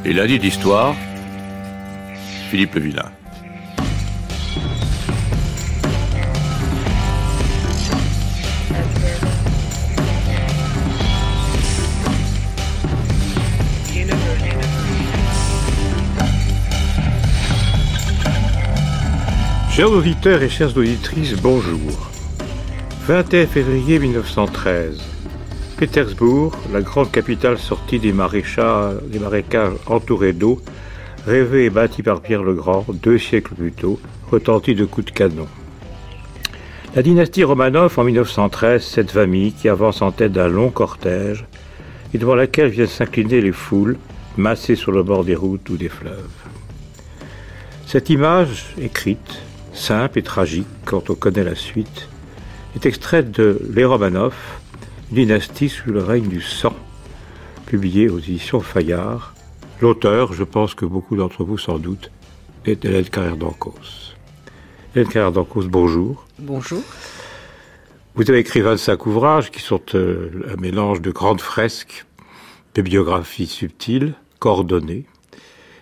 Et lundi d'histoire, Philippe Le Villain. Chers auditeurs et chères auditrices, bonjour. 21 février 1913. Pétersbourg, la grande capitale sortie des marécages entourés d'eau, rêvée et bâtie par Pierre le Grand, 2 siècles plus tôt, retentit de coups de canon. La dynastie Romanov en 1913, cette famille qui avance en tête d'un long cortège et devant laquelle viennent s'incliner les foules, massées sur le bord des routes ou des fleuves. Cette image écrite, simple et tragique quand on connaît la suite, est extraite de Les Romanov, dynastie sous le règne du sang, publié aux éditions Fayard. L'auteur, je pense que beaucoup d'entre vous sans doute, est Hélène Carrère d'Ancos. Hélène Carrère d'Ancos, bonjour. Bonjour. Vous avez écrit 25 ouvrages qui sont un mélange de grandes fresques, de biographies subtiles, coordonnées,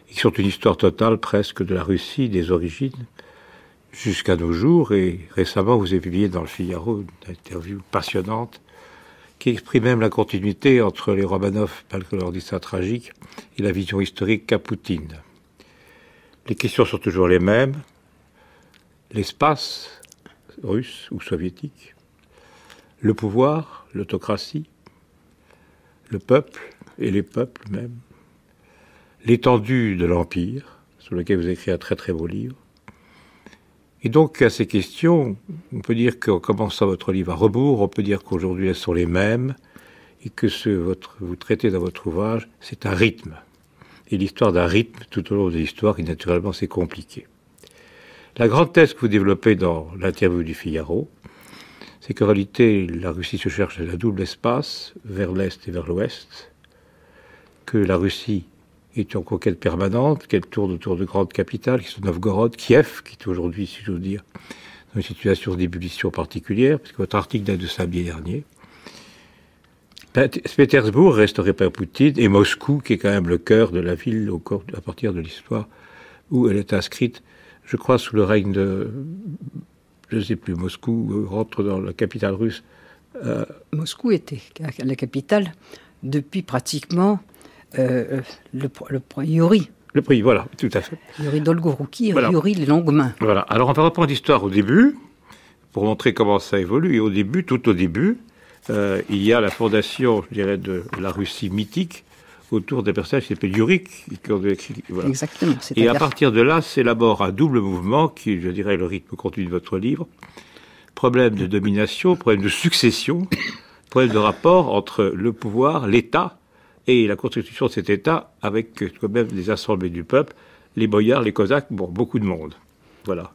et qui sont une histoire totale presque de la Russie, des origines, jusqu'à nos jours. Et récemment, vous avez publié dans le Figaro une interview passionnante qui exprime même la continuité entre les Romanov, malgré leur destin tragique, et la vision historique qu'a Poutine. Les questions sont toujours les mêmes. L'espace russe ou soviétique, le pouvoir, l'autocratie, le peuple et les peuples même, l'étendue de l'Empire, sur lequel vous avez écrit un très très beau livre. Et donc, à ces questions, on peut dire qu'en commençant votre livre à rebours, on peut dire qu'aujourd'hui elles sont les mêmes, et que vous traitez dans votre ouvrage, c'est un rythme. Et l'histoire d'un rythme, tout au long de l'histoire, qui naturellement c'est compliqué. La grande thèse que vous développez dans l'interview du Figaro, c'est qu'en réalité, la Russie se cherche à un double espace, vers l'Est et vers l'Ouest, que la Russie est en conquête permanente, qu'elle tourne autour de grandes capitales, qui sont Novgorod, Kiev, qui est aujourd'hui, si j'ose dire, dans une situation d'ébullition particulière, parce que votre article date de samedi dernier. Pétersbourg, restauré par Poutine, et Moscou, qui est quand même le cœur de la ville, à partir de l'histoire, où elle est inscrite, je crois, sous le règne de... Je ne sais plus, Moscou rentre dans la capitale russe. Moscou était la capitale depuis pratiquement... le Yuri. Le prix, voilà, tout à fait. Yuri Dolgorouki, voilà. Yuri les longues mains. Voilà. Alors on va reprendre l'histoire au début, pour montrer comment ça évolue. Et au début, tout au début, il y a la fondation, je dirais, de la Russie mythique, autour d'un personnage qui s'appelle Yurik. Voilà. Exactement. Et à partir de là, s'élabore un double mouvement, qui, je dirais, est le rythme continu de votre livre. Problème de domination, problème de succession, problème de rapport entre le pouvoir, l'État, et la constitution de cet État, avec quand même des assemblées du peuple, les boyards, les cosaques, bon, beaucoup de monde. Voilà.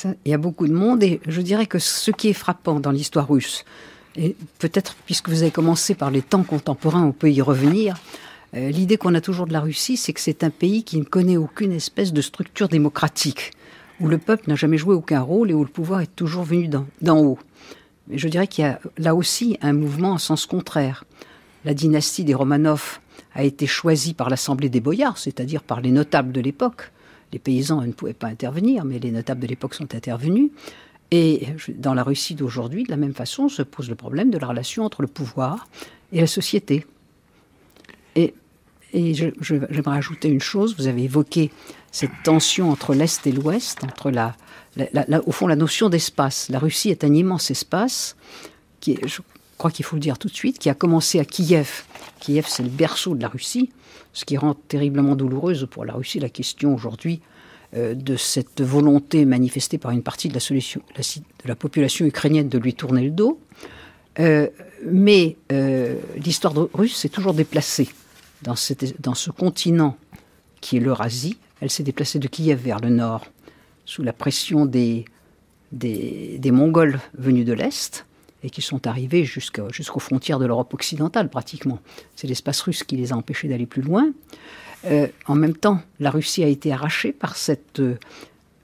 Il y a beaucoup de monde, et je dirais que ce qui est frappant dans l'histoire russe, et peut-être puisque vous avez commencé par les temps contemporains, on peut y revenir, l'idée qu'on a toujours de la Russie, c'est que c'est un pays qui ne connaît aucune espèce de structure démocratique, où le peuple n'a jamais joué aucun rôle et où le pouvoir est toujours venu d'en haut. Mais je dirais qu'il y a là aussi un mouvement en sens contraire. La dynastie des Romanov a été choisie par l'Assemblée des boyards, c'est-à-dire par les notables de l'époque. Les paysans ne pouvaient pas intervenir, mais les notables de l'époque sont intervenus. Et dans la Russie d'aujourd'hui, de la même façon, se pose le problème de la relation entre le pouvoir et la société. Et j'aimerais ajouter une chose, vous avez évoqué cette tension entre l'Est et l'Ouest, entre au fond la notion d'espace. La Russie est un immense espace qui est... Je crois qu'il faut le dire tout de suite, qui a commencé à Kiev. Kiev, c'est le berceau de la Russie, ce qui rend terriblement douloureuse pour la Russie la question aujourd'hui de cette volonté manifestée par une partie de la population ukrainienne de lui tourner le dos. Mais l'histoire russe s'est toujours déplacée dans ce continent qui est l'Eurasie. Elle s'est déplacée de Kiev vers le nord, sous la pression des Mongols venus de l'Est, et qui sont arrivés jusqu'aux frontières de l'Europe occidentale, pratiquement. C'est l'espace russe qui les a empêchés d'aller plus loin. En même temps, la Russie a été arrachée par cette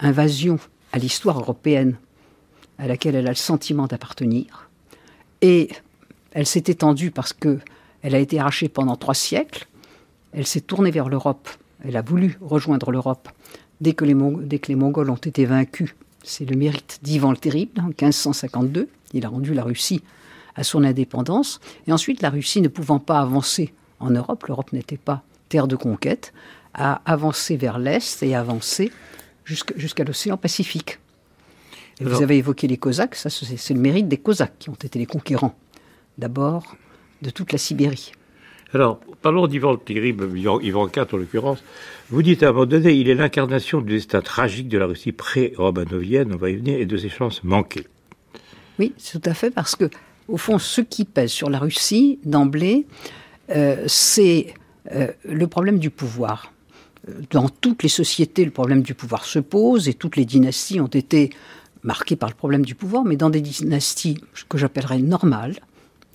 invasion à l'histoire européenne, à laquelle elle a le sentiment d'appartenir. Et elle s'est étendue parce qu'elle a été arrachée pendant 3 siècles. elle s'est tournée vers l'Europe. Elle a voulu rejoindre l'Europe dès que les Mongols ont été vaincus. C'est le mérite d'Ivan le Terrible, en 1552. Il a rendu la Russie à son indépendance. Et ensuite, la Russie ne pouvant pas avancer en Europe, l'Europe n'était pas terre de conquête, a avancé vers l'Est et avancé jusqu'à l'océan Pacifique. Et vous avez évoqué les Cosaques, ça c'est le mérite des Cosaques qui ont été les conquérants, d'abord de toute la Sibérie. Alors, parlons d'Ivan le Terrible, Ivan IV en l'occurrence. Vous dites à un moment donné, il est l'incarnation du destin tragique de la Russie pré-romanovienne, on va y venir, et de ses chances manquées. Oui, c'est tout à fait, parce que, au fond, ce qui pèse sur la Russie, d'emblée, c'est le problème du pouvoir. Dans toutes les sociétés, le problème du pouvoir se pose, et toutes les dynasties ont été marquées par le problème du pouvoir, mais dans des dynasties que j'appellerais normales,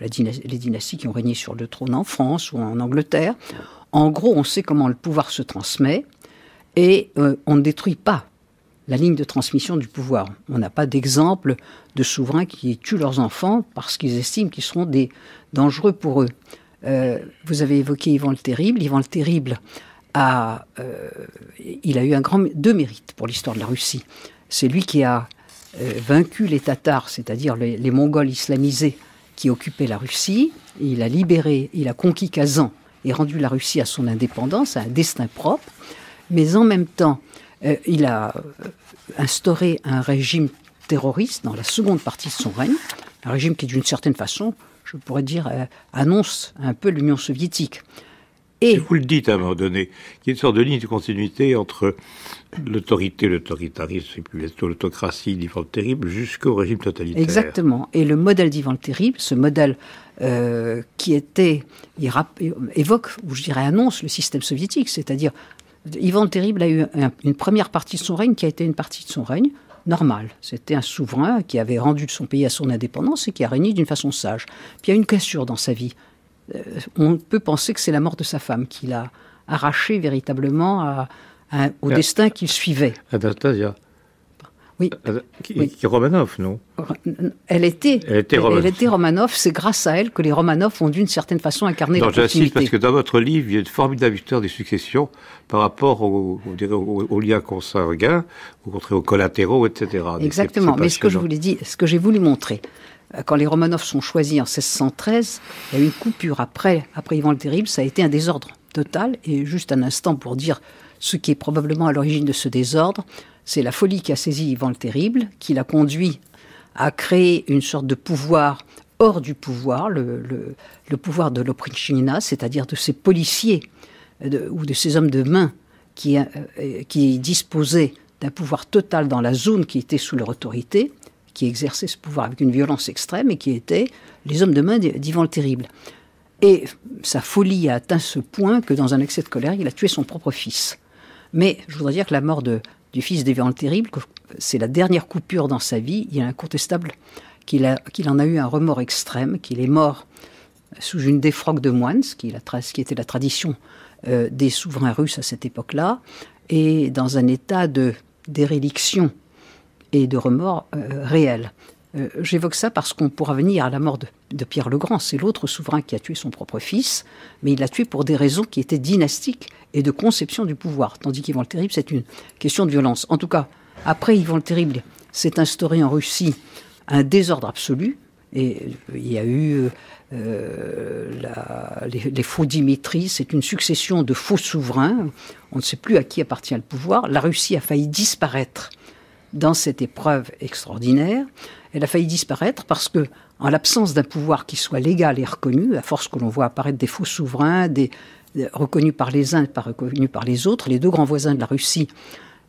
les dynasties qui ont régné sur le trône en France ou en Angleterre. En gros, on sait comment le pouvoir se transmet et on ne détruit pas la ligne de transmission du pouvoir. On n'a pas d'exemple de souverains qui tuent leurs enfants parce qu'ils estiment qu'ils seront dangereux pour eux. Vous avez évoqué Ivan le Terrible. Ivan le Terrible il a eu deux mérites pour l'histoire de la Russie. C'est lui qui a vaincu les Tatars, c'est-à-dire les Mongols islamisés, qui occupait la Russie. Il a libéré, il a conquis Kazan et rendu la Russie à son indépendance, à un destin propre. Mais en même temps, il a instauré un régime terroriste dans la seconde partie de son règne. Un régime qui, d'une certaine façon, je pourrais dire, annonce un peu l'Union soviétique. Et vous le dites à un moment donné, qu'il y a une sorte de ligne de continuité entre l'autorité, l'autoritarisme, et puis l'autocratie d'Ivan le Terrible, jusqu'au régime totalitaire. Exactement. Et le modèle d'Ivan le Terrible, ce modèle qui évoque, ou je dirais annonce, le système soviétique, c'est-à-dire Ivan le Terrible a eu une première partie de son règne qui a été une partie de son règne normale. C'était un souverain qui avait rendu son pays à son indépendance et qui a régné d'une façon sage. Puis il y a eu une cassure dans sa vie. On peut penser que c'est la mort de sa femme qui l'a arraché véritablement au destin qu'il suivait. Anastasia. Oui. Qui est Romanov, non ? Elle était Romanov. C'est grâce à elle que les Romanov ont d'une certaine façon incarné la continuité. J'insiste parce que dans votre livre, il y a une formidable histoire des successions par rapport aux liens consanguins, aux collatéraux, etc. Exactement. Mais ce que je voulais dire, ce que j'ai voulu montrer, quand les Romanov sont choisis en 1613, il y a eu une coupure. Après Ivan le Terrible, ça a été un désordre total. Et juste un instant pour dire ce qui est probablement à l'origine de ce désordre, c'est la folie qui a saisi Ivan le Terrible, qui l'a conduit à créer une sorte de pouvoir hors du pouvoir, le pouvoir de l'Oprichnina, c'est-à-dire de ces policiers ou de ces hommes de main qui disposaient d'un pouvoir total dans la zone qui était sous leur autorité, qui exerçaient ce pouvoir avec une violence extrême et qui étaient les hommes de main d'Ivan le Terrible. Et sa folie a atteint ce point que dans un excès de colère, il a tué son propre fils. Mais je voudrais dire que la mort du fils d'Ivan le Terrible, c'est la dernière coupure dans sa vie. Il est incontestable qu'il en a eu un remords extrême, qu'il est mort sous une défroque de moine, ce qui était la tradition des souverains russes à cette époque-là, et dans un état de déréliction et de remords réels. J'évoque ça parce qu'on pourra venir à la mort de Pierre le Grand. C'est l'autre souverain qui a tué son propre fils, mais il l'a tué pour des raisons qui étaient dynastiques et de conception du pouvoir. Tandis qu'Ivan le Terrible, c'est une question de violence. En tout cas, après Ivan le Terrible, s'est instauré en Russie un désordre absolu. Et il y a eu les faux Dimitri, c'est une succession de faux souverains. On ne sait plus à qui appartient le pouvoir. La Russie a failli disparaître dans cette épreuve extraordinaire. Elle a failli disparaître parce que, en l'absence d'un pouvoir qui soit légal et reconnu, à force que l'on voit apparaître des faux souverains, reconnus par les uns et pas reconnus par les autres, les deux grands voisins de la Russie,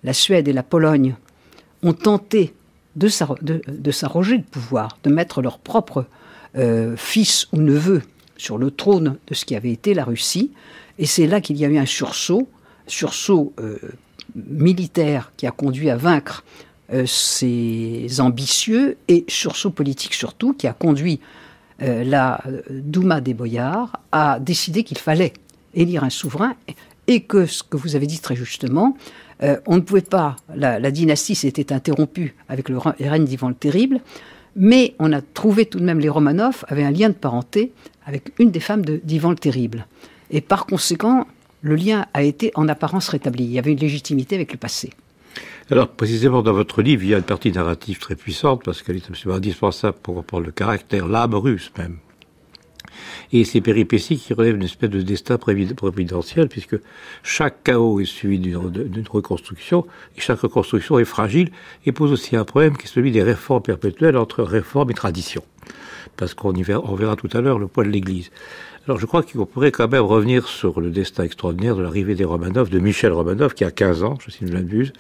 la Suède et la Pologne, ont tenté de s'arroger le pouvoir, de mettre leur propre fils ou neveu sur le trône de ce qui avait été la Russie. Et c'est là qu'il y a eu un sursaut militaire qui a conduit à vaincre ces ambitieux, et sursaut politique surtout, qui a conduit la Douma des boyards à décider qu'il fallait élire un souverain, et que, ce que vous avez dit très justement, on ne pouvait pas, la dynastie s'était interrompue avec le règne d'Ivan le Terrible, mais on a trouvé tout de même, les Romanov avaient un lien de parenté avec une des femmes d'Ivan le Terrible. Et par conséquent, le lien a été en apparence rétabli. Il y avait une légitimité avec le passé. Alors, précisément, dans votre livre, il y a une partie narrative très puissante, parce qu'elle est absolument indispensable pour comprendre le caractère, l'âme russe même. Et ces péripéties qui relèvent une espèce de destin providentiel, puisque chaque chaos est suivi d'une reconstruction, et chaque reconstruction est fragile, et pose aussi un problème qui est celui des réformes perpétuelles entre réforme et tradition. Parce on verra tout à l'heure le poids de l'Église. Alors je crois qu'on pourrait quand même revenir sur le destin extraordinaire de l'arrivée des Romanov, de Michel Romanov, qui a 15 ans, je ne m'abuse,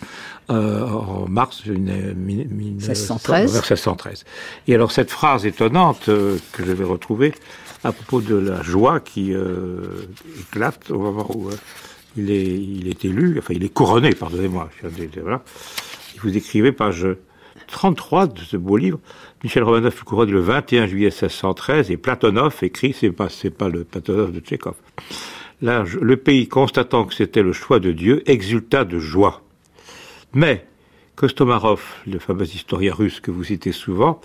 en mars 1613. Et alors cette phrase étonnante que je vais retrouver à propos de la joie qui éclate au moment où il est élu, enfin il est couronné, pardonnez-moi. Voilà. Vous écrivez page 33 de ce beau livre, Michel Romanov fut couronné le 21 juillet 1613 et Platonov écrit, c'est pas le Platonov de Tchekhov. Là, le pays, constatant que c'était le choix de Dieu, exulta de joie. Mais Kostomarov, le fameux historien russe que vous citez souvent,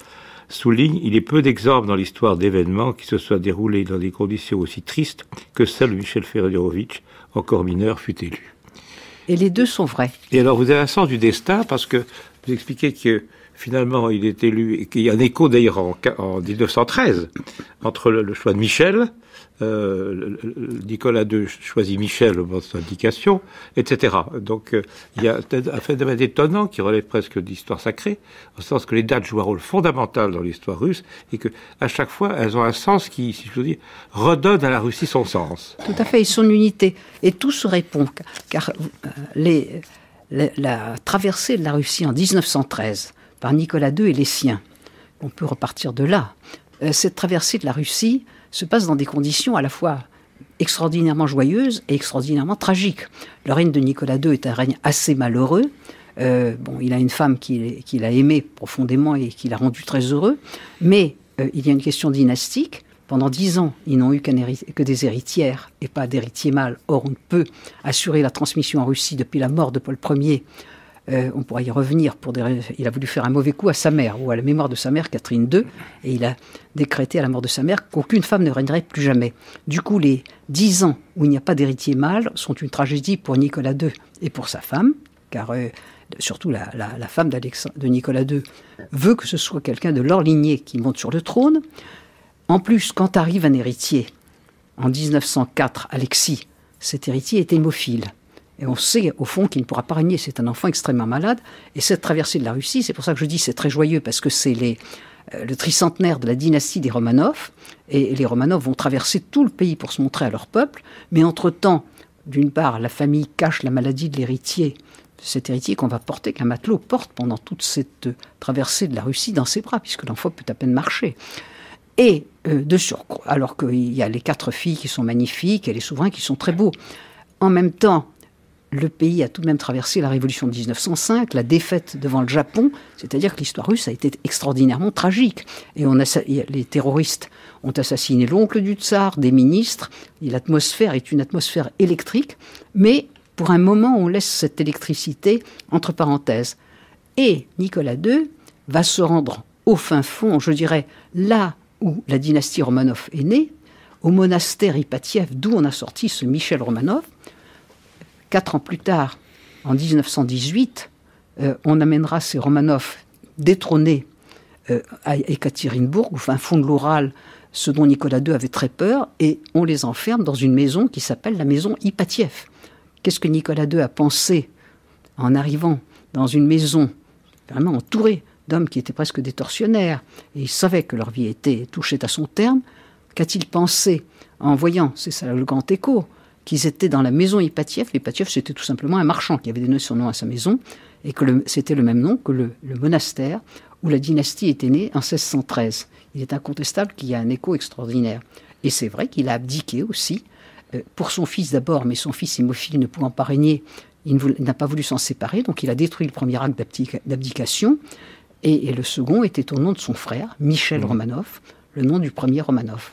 souligne, il est peu d'exemples dans l'histoire d'événements qui se soient déroulés dans des conditions aussi tristes que celle où Michel Feodorovitch, encore mineur, fut élu. Et les deux sont vrais. Et alors vous avez un sens du destin parce que vous expliquez que finalement il est élu et qu'il y a un écho d'ailleurs en 1913 entre le choix de Michel, Nicolas II choisit Michel au moment de son indication, etc. Donc il y a un phénomène étonnant qui relève presque d'histoire sacrée, au sens que les dates jouent un rôle fondamental dans l'histoire russe et que à chaque fois elles ont un sens qui, si je veux dire, redonne à la Russie son sens. Tout à fait, et son unité. Et tout se répond, car la traversée de la Russie en 1913 par Nicolas II et les siens, on peut repartir de là. Cette traversée de la Russie se passe dans des conditions à la fois extraordinairement joyeuses et extraordinairement tragiques. Le règne de Nicolas II est un règne assez malheureux. Il a une femme qu'il a aimée profondément et qui l'a rendu très heureux, mais il y a une question dynastique. Pendant 10 ans, ils n'ont eu que des héritières et pas d'héritiers mâles. Or, on ne peut assurer la transmission en Russie depuis la mort de Paul Ier. On pourra y revenir. Il a voulu faire un mauvais coup à sa mère, ou à la mémoire de sa mère, Catherine II, et il a décrété à la mort de sa mère qu'aucune femme ne régnerait plus jamais. Du coup, les 10 ans où il n'y a pas d'héritier mâle sont une tragédie pour Nicolas II et pour sa femme, car surtout la femme de Nicolas II veut que ce soit quelqu'un de leur lignée qui monte sur le trône. En plus, quand arrive un héritier, en 1904, Alexis, cet héritier est hémophile. Et on sait, au fond, qu'il ne pourra pas régner. C'est un enfant extrêmement malade. Et cette traversée de la Russie, c'est pour ça que je dis c'est très joyeux, parce que c'est le tricentenaire de la dynastie des Romanov. Et les Romanov vont traverser tout le pays pour se montrer à leur peuple. Mais entre-temps, d'une part, la famille cache la maladie de l'héritier, cet héritier qu'on va porter, qu'un matelot porte pendant toute cette traversée de la Russie dans ses bras, puisque l'enfant peut à peine marcher. Et de surcroît, alors qu'il y a les 4 filles qui sont magnifiques et les souverains qui sont très beaux. En même temps, le pays a tout de même traversé la révolution de 1905, la défaite devant le Japon, c'est-à-dire que l'histoire russe a été extraordinairement tragique. Et les terroristes ont assassiné l'oncle du tsar, des ministres, et l'atmosphère est une atmosphère électrique, mais pour un moment, on laisse cette électricité entre parenthèses. Et Nicolas II va se rendre au fin fond, je dirais, là où la dynastie Romanov est née, au monastère Ipatiev, d'où on a sorti ce Michel Romanov. 4 ans plus tard, en 1918, on amènera ces Romanov détrônés à Ekaterinbourg, au fin fond de l'Oural, ce dont Nicolas II avait très peur, et on les enferme dans une maison qui s'appelle la maison Ipatiev. Qu'est-ce que Nicolas II a pensé en arrivant dans une maison vraiment entourée d'hommes qui étaient presque des tortionnaires, et il savait que leur vie touchait à son terme? Qu'a-t-il pensé en voyant, c'est ça le grand écho, qu'ils étaient dans la maison Ipatiev? Ipatiev, c'était tout simplement un marchand qui avait donné son nom à sa maison, et que c'était le même nom que le monastère où la dynastie était née en 1613. Il est incontestable qu'il y a un écho extraordinaire. Et c'est vrai qu'il a abdiqué aussi, pour son fils d'abord, mais son fils hémophile ne pouvant pas régner, il n'a pas voulu s'en séparer, donc il a détruit le premier acte d'abdication, et le second était au nom de son frère, Michel Romanov, le nom du premier Romanov.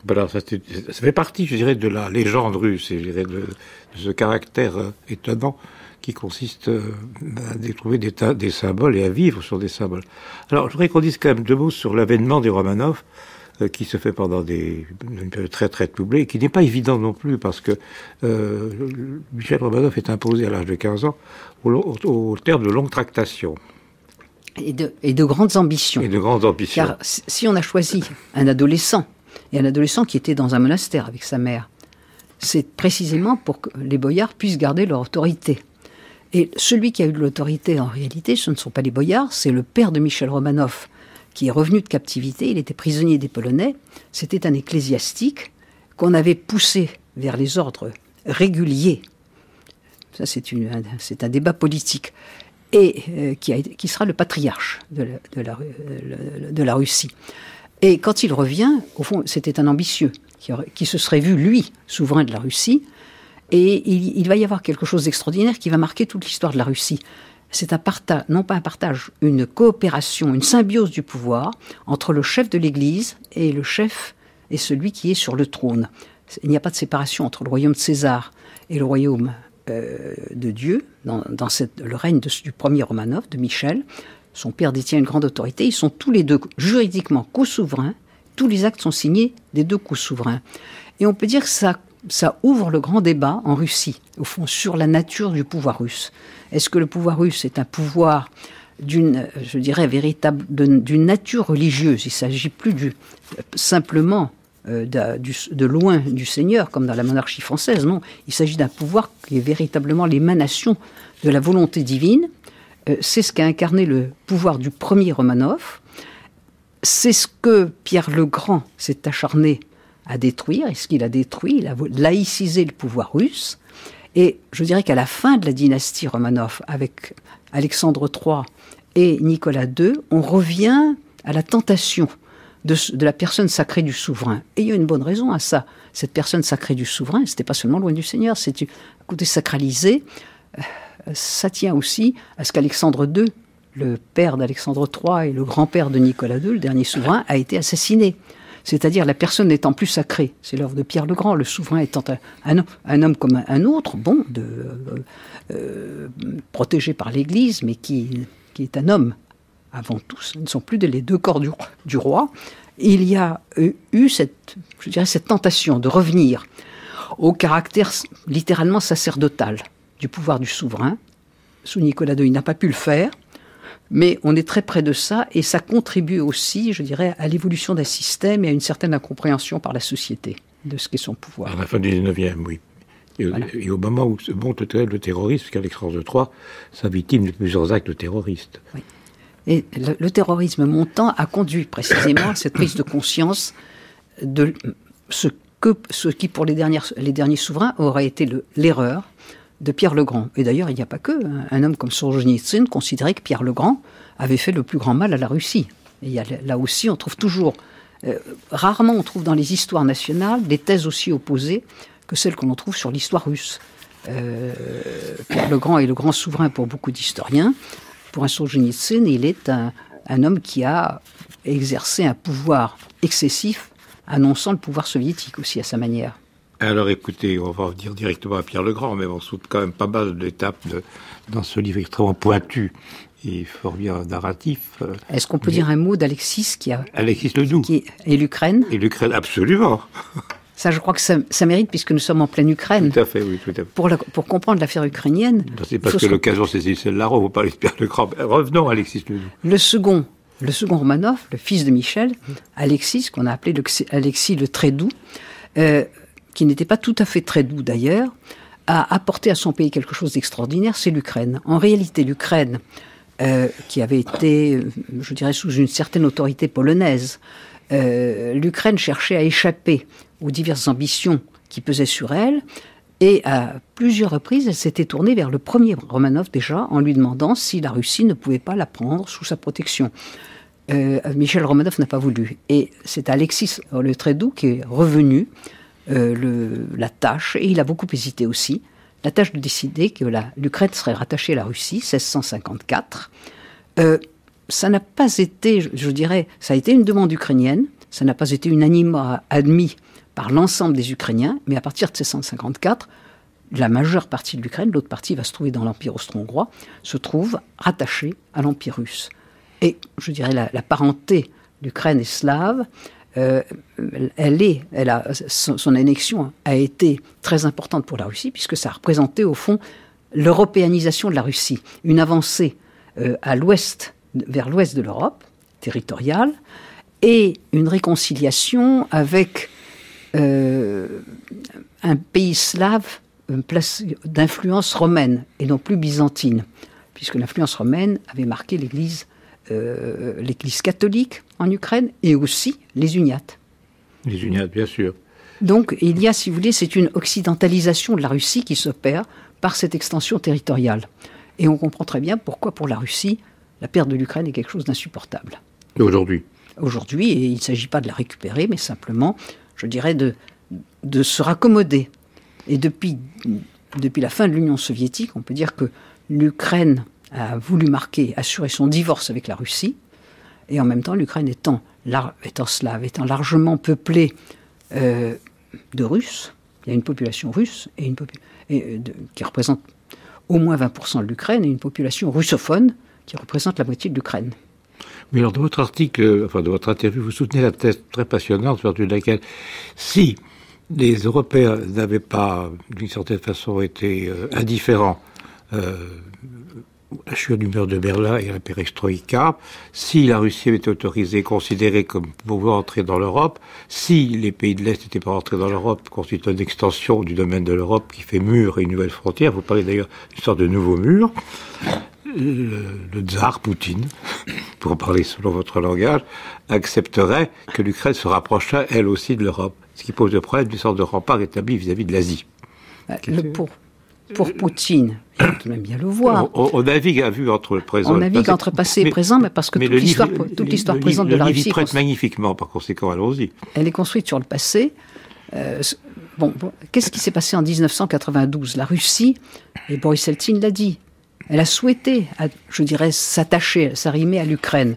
Alors, ça fait partie, je dirais, de la légende russe, et je dirais de ce caractère étonnant qui consiste à trouver des symboles et à vivre sur des symboles. Alors, je voudrais qu'on dise quand même 2 mots sur l'avènement des Romanov. qui se fait pendant une période très très troublée, et qui n'est pas évident non plus, parce que Michel Romanov est imposé à l'âge de 15 ans au terme de longues tractations. Et de grandes ambitions. Et de grandes ambitions. Car si on a choisi un adolescent, et un adolescent qui était dans un monastère avec sa mère, c'est précisément pour que les boyards puissent garder leur autorité. Et celui qui a eu de l'autorité, en réalité, ce ne sont pas les boyards, c'est le père de Michel Romanov, qui est revenu de captivité, il était prisonnier des Polonais, c'était un ecclésiastique qu'on avait poussé vers les ordres réguliers. Ça, c'est un débat politique. Et qui sera le patriarche de la Russie. Et quand il revient, au fond, c'était un ambitieux, qui se serait vu, lui, souverain de la Russie, et il va y avoir quelque chose d'extraordinaire qui va marquer toute l'histoire de la Russie. C'est un partage, non pas un partage, une coopération, une symbiose du pouvoir entre le chef de l'Église et le chef et celui qui est sur le trône. Il n'y a pas de séparation entre le royaume de César et le royaume de Dieu, dans le règne du premier Romanov, de Michel. Son père détient une grande autorité. Ils sont tous les deux juridiquement co-souverains. Tous les actes sont signés des deux co-souverains. Et on peut dire que ça ouvre le grand débat en Russie, au fond, sur la nature du pouvoir russe. Est-ce que le pouvoir russe est un pouvoir d'une nature religieuse? Il ne s'agit plus simplement de loin du Seigneur, comme dans la monarchie française, non. Il s'agit d'un pouvoir qui est véritablement l'émanation de la volonté divine. C'est ce qu'a incarné le pouvoir du premier Romanov. C'est ce que Pierre le Grand s'est acharné à détruire. Et ce qu'il a détruit, il a laïcisé le pouvoir russe. Et je dirais qu'à la fin de la dynastie Romanov, avec Alexandre III et Nicolas II, on revient à la tentation de la personne sacrée du souverain. Et il y a une bonne raison à ça. Cette personne sacrée du souverain, c'était pas seulement loin du Seigneur, c'est un côté sacralisé. Ça tient aussi à ce qu'Alexandre II, le père d'Alexandre III et le grand-père de Nicolas II, le dernier souverain, a été assassiné. C'est-à-dire la personne n'étant plus sacrée. C'est l'œuvre de Pierre le Grand, le souverain étant un homme comme un autre, bon, protégé par l'Église, mais qui est un homme avant tout. Ce ne sont plus les deux corps du roi. Il y a eu cette tentation de revenir au caractère littéralement sacerdotal du pouvoir du souverain. Sous Nicolas II, il n'a pas pu le faire. Mais on est très près de ça, et ça contribue aussi, je dirais, à l'évolution d'un système et à une certaine incompréhension par la société de ce qu'est son pouvoir. À la fin du 19e, oui. Et, voilà. Et au moment où se monte le terrorisme, qu'Alexandre III soit victime de plusieurs actes terroristes. Oui. Et le terrorisme montant a conduit précisément à cette prise de conscience de ce qui, pour les derniers souverains, aurait été l'erreur de Pierre le Grand. Et d'ailleurs, il n'y a pas que. Un homme comme Solzhenitsyn considérait que Pierre le Grand avait fait le plus grand mal à la Russie. Et là aussi, on trouve toujours... rarement on trouve dans les histoires nationales des thèses aussi opposées que celles que l'on trouve sur l'histoire russe. Pierre le Grand est le grand souverain pour beaucoup d'historiens. Pour un Solzhenitsyn, il est un homme qui a exercé un pouvoir excessif, annonçant le pouvoir soviétique aussi à sa manière. Alors écoutez, on va revenir directement à Pierre le Grand, mais on trouve quand même pas mal d'étapes dans ce livre extrêmement pointu et fort bien narratif. Est-ce qu'on peut dire un mot d'Alexis Alexis Ledoux. Et l'Ukraine? Et l'Ukraine, absolument. Ça, je crois que ça mérite, puisque nous sommes en pleine Ukraine. Tout à fait, oui, tout à fait. Pour comprendre l'affaire ukrainienne... C'est parce que l'occasion, c'est celle-là, on va parler de Pierre le Grand. Revenons à Alexis Ledoux. Le second Romanov, le fils de Michel, Alexis, qu'on a appelé Alexis le très doux, qui n'était pas tout à fait très doux d'ailleurs, a apporté à son pays quelque chose d'extraordinaire, c'est l'Ukraine. En réalité, l'Ukraine, qui avait été, je dirais, sous une certaine autorité polonaise, l'Ukraine cherchait à échapper aux diverses ambitions qui pesaient sur elle, et à plusieurs reprises, elle s'était tournée vers le premier Romanov déjà, en lui demandant si la Russie ne pouvait pas la prendre sous sa protection. Michel Romanov n'a pas voulu. Et c'est Alexis le très doux qui est revenu la tâche, et il a beaucoup hésité aussi, la tâche de décider que l'Ukraine serait rattachée à la Russie, 1654. Ça n'a pas été, je dirais, ça a été une demande ukrainienne, ça n'a pas été unanimement admis par l'ensemble des Ukrainiens, mais à partir de 1654, la majeure partie de l'Ukraine, l'autre partie va se trouver dans l'Empire austro-hongrois, se trouve rattachée à l'Empire russe. Et je dirais la parenté d'Ukraine et slave son annexion a été très importante pour la Russie, puisque ça a représenté, au fond, l'européanisation de la Russie, une avancée vers l'ouest de l'Europe, territoriale, et une réconciliation avec un pays slave d'influence romaine, et non plus byzantine, puisque l'influence romaine avait marqué l'Église catholique en Ukraine, et aussi les uniates. Les uniates, bien sûr. Donc, il y a, si vous voulez, c'est une occidentalisation de la Russie qui s'opère par cette extension territoriale. Et on comprend très bien pourquoi, pour la Russie, la perte de l'Ukraine est quelque chose d'insupportable. Et aujourd'hui ? Aujourd'hui, et il ne s'agit pas de la récupérer, mais simplement, je dirais, de se raccommoder. Et depuis la fin de l'Union soviétique, on peut dire que l'Ukraine a voulu assurer son divorce avec la Russie, et en même temps, l'Ukraine étant slave, étant largement peuplée de Russes, il y a une population russe qui représente au moins 20% de l'Ukraine, et une population russophone qui représente la moitié de l'Ukraine. Mais alors, dans votre article, de votre interview, vous soutenez la thèse très passionnante, sur laquelle, si les Européens n'avaient pas, d'une certaine façon, été indifférents à la chute du mur de Berlin et à la perestroïka, si la Russie avait été autorisée, considérée comme pouvant entrer dans l'Europe, si les pays de l'Est n'étaient pas entrés dans l'Europe, constituant une extension du domaine de l'Europe qui fait mur et une nouvelle frontière, vous parlez d'ailleurs d'une sorte de nouveau mur, le tsar Poutine, pour parler selon votre langage, accepterait que l'Ukraine se rapprochât elle aussi de l'Europe, ce qui pose le problème d'une sorte de rempart établi vis-à-vis de l'Asie. Pour Poutine, il faut tout de même bien le voir. On navigue à vue entre le présent et le passé. On navigue entre passé et présent, mais parce que toute l'histoire présente de la Russie... Le livre prête magnifiquement, par conséquent, allons-y. Elle est construite sur le passé. Qu'est-ce qui s'est passé en 1992 ? La Russie, et Boris Eltsine l'a dit, elle a souhaité, je dirais, s'arrimer à l'Ukraine,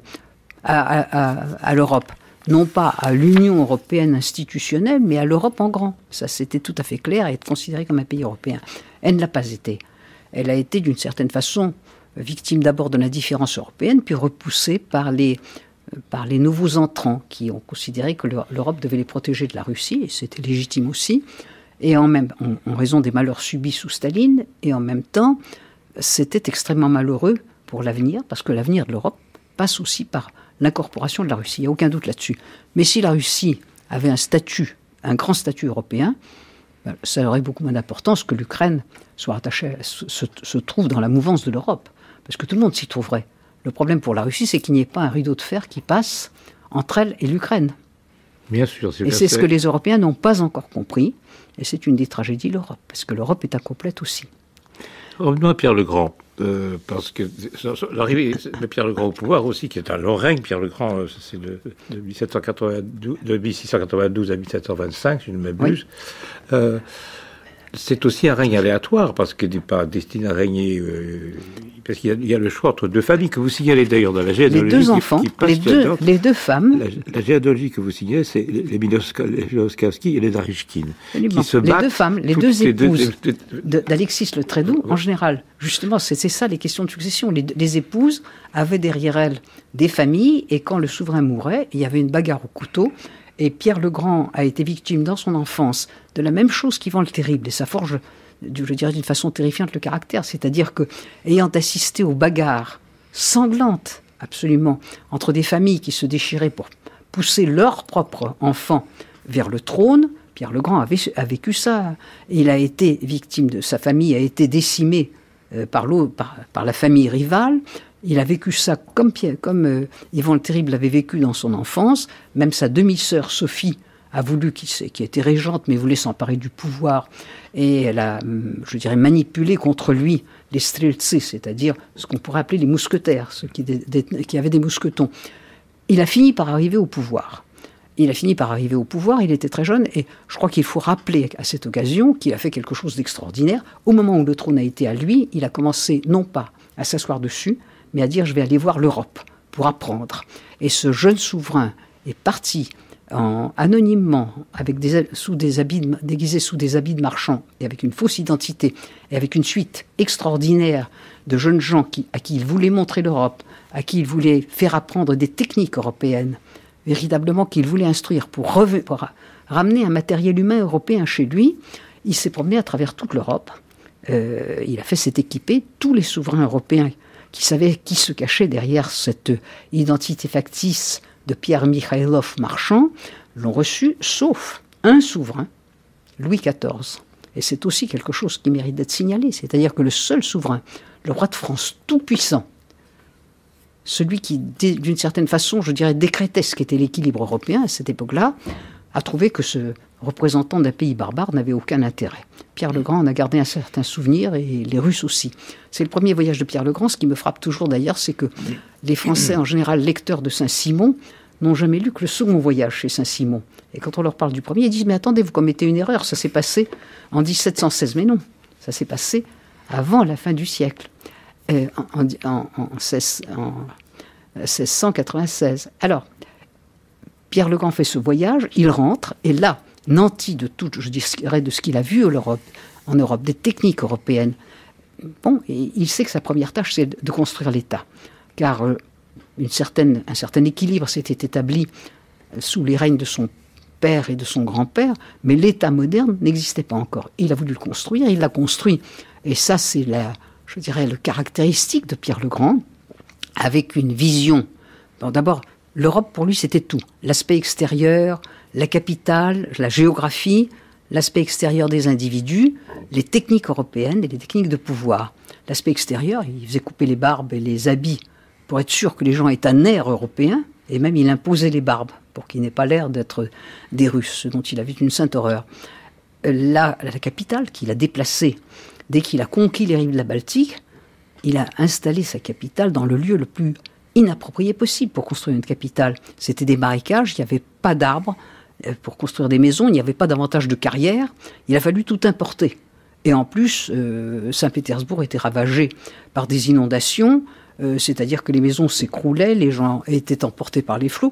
à l'Europe. Non pas à l'Union européenne institutionnelle, mais à l'Europe en grand. Ça, c'était tout à fait clair, et être considérée comme un pays européen. Elle ne l'a pas été. Elle a été, d'une certaine façon, victime d'abord de l'indifférence européenne, puis repoussée par les nouveaux entrants qui ont considéré que l'Europe devait les protéger de la Russie, et c'était légitime aussi, et en raison des malheurs subis sous Staline, et en même temps, c'était extrêmement malheureux pour l'avenir, parce que l'avenir de l'Europe passe aussi par l'incorporation de la Russie. Il n'y a aucun doute là-dessus. Mais si la Russie avait un grand statut européen, ça aurait beaucoup moins d'importance que l'Ukraine soit attachée, se trouve dans la mouvance de l'Europe, parce que tout le monde s'y trouverait. Le problème pour la Russie, c'est qu'il n'y ait pas un rideau de fer qui passe entre elle et l'Ukraine. Bien sûr. Et c'est ce que les Européens n'ont pas encore compris, et c'est une des tragédies de l'Europe, parce que l'Europe est incomplète aussi. Revenons à Pierre le Grand, parce que l'arrivée de Pierre le Grand au pouvoir aussi, qui est un long règne, Pierre le Grand, c'est de 1692 à 1725, si je ne m'abuse. Oui. C'est aussi un règne aléatoire, parce qu'il n'est pas destiné à régner, parce qu'il y a le choix entre deux familles, que vous signalez d'ailleurs dans la généalogie. Les deux enfants, les deux femmes. La généalogie que vous signalez, c'est les Miloszkowski et les Narychkine. Qui se battent, les deux femmes, les deux épouses d'Alexis le Très-Doux, en général. Justement, c'est ça les questions de succession. Les épouses avaient derrière elles des familles, et quand le souverain mourait, il y avait une bagarre au couteau. Et Pierre le Grand a été victime dans son enfance de la même chose qu'Ivan le Terrible. Et ça forge, je dirais d'une façon terrifiante, le caractère. C'est-à-dire que, ayant assisté aux bagarres sanglantes, absolument, entre des familles qui se déchiraient pour pousser leurs propres enfants vers le trône, Pierre le Grand a vécu ça. Il a été victime de... Sa famille a été décimée par la famille rivale. Il a vécu ça comme Ivan le Terrible l'avait vécu dans son enfance. Même sa demi-sœur Sophie a voulu, qui était régente, mais voulait s'emparer du pouvoir. Et elle a, je dirais, manipulé contre lui les streltsy, c'est-à-dire ce qu'on pourrait appeler les mousquetaires, ceux qui avaient des mousquetons. Il a fini par arriver au pouvoir. Il était très jeune, et je crois qu'il faut rappeler à cette occasion qu'il a fait quelque chose d'extraordinaire. Au moment où le trône a été à lui, il a commencé non pas à s'asseoir dessus, mais à dire « je vais aller voir l'Europe pour apprendre ». Et ce jeune souverain est parti anonymement, déguisé sous des habits de marchand, et avec une fausse identité, et avec une suite extraordinaire de jeunes gens à qui il voulait montrer l'Europe, à qui il voulait faire apprendre des techniques européennes, véritablement qu'il voulait instruire pour ramener un matériel humain européen chez lui, il s'est promené à travers toute l'Europe. Il a fait s'être équipé tous les souverains européens qui savaient qui se cachait derrière cette identité factice de Pierre Mikhaïlov marchand, l'ont reçu, sauf un souverain, Louis XIV. Et c'est aussi quelque chose qui mérite d'être signalé, c'est-à-dire que le seul souverain, le roi de France tout-puissant, celui qui, d'une certaine façon, je dirais, décrétait ce qu'était l'équilibre européen à cette époque-là, a trouvé que ce représentant d'un pays barbare n'avait aucun intérêt. Pierre le Grand en a gardé un certain souvenir, et les Russes aussi. C'est le premier voyage de Pierre le Grand. Ce qui me frappe toujours d'ailleurs, c'est que les Français, en général lecteurs de Saint-Simon, n'ont jamais lu que le second voyage chez Saint-Simon. Et quand on leur parle du premier, ils disent « Mais attendez, vous commettez une erreur, ça s'est passé en 1716. » Mais non, ça s'est passé avant la fin du siècle, en 1696. Alors, Pierre le Grand fait ce voyage, il rentre, et là, nanti de tout, je dirais, de ce qu'il a vu en Europe, des techniques européennes, bon, et il sait que sa première tâche, c'est de construire l'État. Car un certain équilibre s'était établi sous les règnes de son père et de son grand-père, mais l'État moderne n'existait pas encore. Il a voulu le construire, il l'a construit. Et ça, c'est je dirais, le caractéristique de Pierre le Grand, avec une vision. Bon, d'abord, l'Europe, pour lui, c'était tout. L'aspect extérieur, la capitale, la géographie, l'aspect extérieur des individus, les techniques européennes et les techniques de pouvoir. L'aspect extérieur, il faisait couper les barbes et les habits pour être sûr que les gens aient un air européen, et même il imposait les barbes pour qu'ils n'aient pas l'air d'être des Russes, ce dont il avait une sainte horreur. La capitale qu'il a déplacée, dès qu'il a conquis les rives de la Baltique, il a installé sa capitale dans le lieu le plus inapproprié possible pour construire une capitale. C'était des marécages, il n'y avait pas d'arbres pour construire des maisons, il n'y avait pas davantage de carrières, il a fallu tout importer. Et en plus, Saint-Pétersbourg était ravagé par des inondations, c'est-à-dire que les maisons s'écroulaient, les gens étaient emportés par les flots.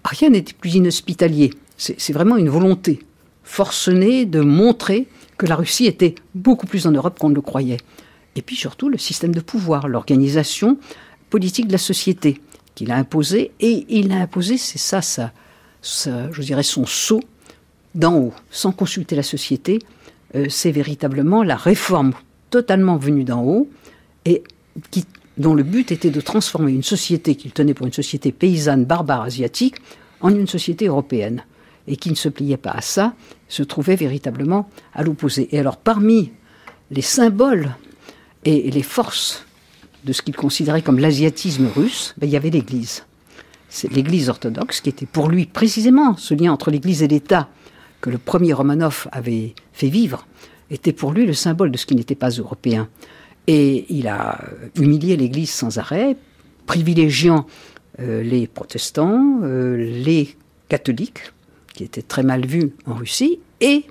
Rien n'était plus inhospitalier. C'est vraiment une volonté forcenée de montrer que la Russie était beaucoup plus en Europe qu'on ne le croyait. Et puis surtout, le système de pouvoir, l'organisation politique de la société qu'il a imposé. Et il a imposé, c'est ça, je dirais, son sceau d'en haut, sans consulter la société. C'est véritablement la réforme totalement venue d'en haut et dont le but était de transformer une société qu'il tenait pour une société paysanne, barbare, asiatique, en une société européenne. Et qui ne se pliait pas à ça, se trouvait véritablement à l'opposé. Et alors, parmi les symboles et les forces de ce qu'il considérait comme l'asiatisme russe, il y avait l'Église. C'est l'Église orthodoxe qui était pour lui précisément ce lien entre l'Église et l'État que le premier Romanov avait fait vivre, était pour lui le symbole de ce qui n'était pas européen. Et il a humilié l'Église sans arrêt, privilégiant les protestants, les catholiques, qui étaient très mal vus en Russie, et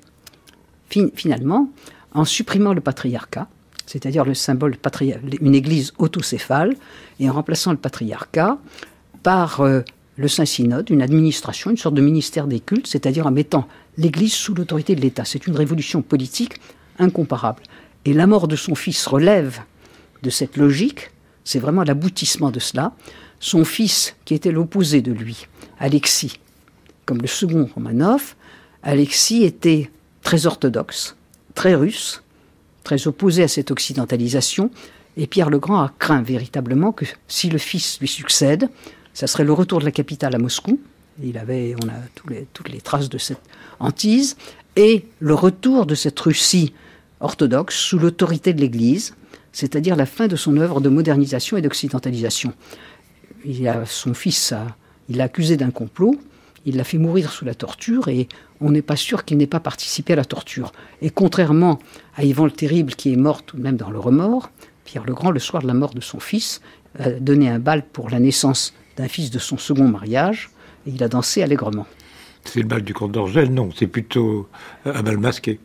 finalement, en supprimant le patriarcat, c'est-à-dire le symbole une église autocéphale, et en remplaçant le patriarcat par le Saint-Synode, une administration, une sorte de ministère des cultes, c'est-à-dire en mettant l'église sous l'autorité de l'État. C'est une révolution politique incomparable. Et la mort de son fils relève de cette logique, c'est vraiment l'aboutissement de cela. Son fils, qui était l'opposé de lui, Alexis, comme le second Romanov, Alexis était très orthodoxe, très russe, très opposé à cette occidentalisation, et Pierre le Grand a craint véritablement que si le fils lui succède, ça serait le retour de la capitale à Moscou, on a toutes les traces de cette hantise, et le retour de cette Russie orthodoxe sous l'autorité de l'Église, c'est-à-dire la fin de son œuvre de modernisation et d'occidentalisation. Son fils, il l'a accusé d'un complot, il l'a fait mourir sous la torture, et on n'est pas sûr qu'il n'ait pas participé à la torture. Et contrairement à Ivan le Terrible, qui est mort tout de même dans le remords, Pierre le Grand, le soir de la mort de son fils, a donné un bal pour la naissance d'un fils de son second mariage, et il a dansé allègrement. C'est le bal du comte d'Orgel? Non, c'est plutôt un bal masqué.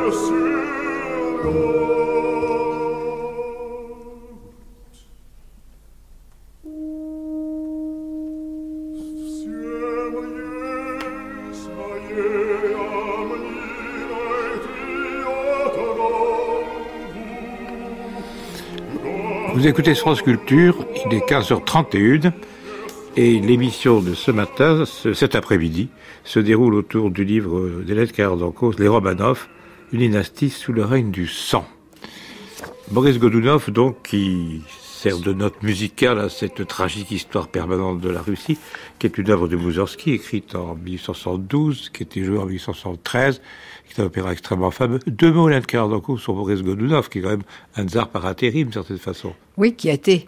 Vous écoutez France Culture, il est 15h31 et l'émission de ce matin, cet après-midi, se déroule autour du livre d'Hélène Carrère-d'Encausse, Les Romanov, une dynastie sous le règne du sang. Boris Godounov, donc, qui sert de note musicale à cette tragique histoire permanente de la Russie, qui est une œuvre de Moussorgsky, écrite en 1872, qui a été jouée en 1873, qui est un opéra extrêmement fameux. Deux mots, Hélène Carrère-d'Encausse, sur Boris Godounov, qui est quand même un tsar par intérim, d'une certaine façon. Oui, qui a été,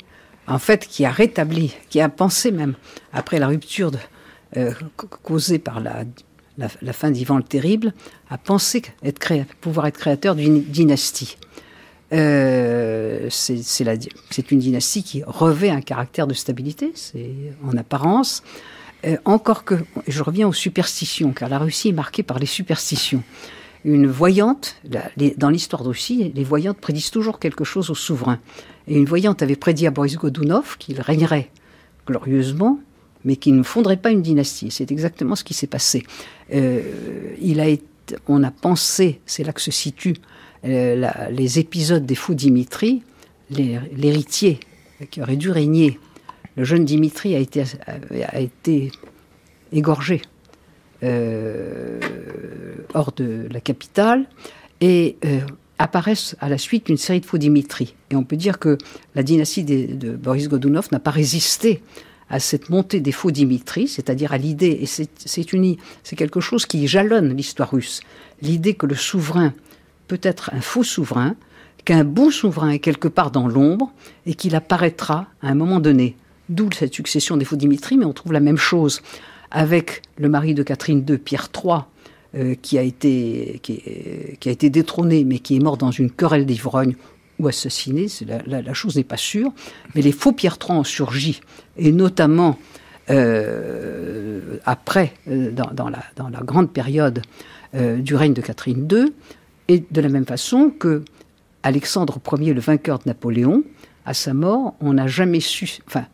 en fait, qui a rétabli, qui a pensé même, après la rupture causée par la fin d'Ivan le Terrible, a pensé pouvoir être créateur d'une dynastie. C'est une dynastie qui revêt un caractère de stabilité, c'est en apparence. Encore que, je reviens aux superstitions, car la Russie est marquée par les superstitions. Une voyante, dans l'histoire de Russie, les voyantes prédisent toujours quelque chose au souverain. Et une voyante avait prédit à Boris Godounov qu'il régnerait glorieusement, mais qu'il ne fonderait pas une dynastie. C'est exactement ce qui s'est passé. On a pensé, c'est là que se situent les épisodes des faux Dimitri, l'héritier qui aurait dû régner. Le jeune Dimitri a été égorgé hors de la capitale et apparaissent à la suite une série de faux Dimitri. Et on peut dire que la dynastie de Boris Godounov n'a pas résisté à cette montée des faux Dimitri, c'est-à-dire à l'idée, et c'est quelque chose qui jalonne l'histoire russe, l'idée que le souverain peut être un faux souverain, qu'un bon souverain est quelque part dans l'ombre et qu'il apparaîtra à un moment donné. D'où cette succession des faux Dimitri, mais on trouve la même chose avec le mari de Catherine II, Pierre III, qui a été détrôné, mais qui est mort dans une querelle d'ivrogne ou assassiné. La chose n'est pas sûre. Mais les faux Pierre III ont surgi, et notamment après, dans la grande période du règne de Catherine II, et de la même façon que Alexandre Ier, le vainqueur de Napoléon, à sa mort, on n'a jamais su... Enfin,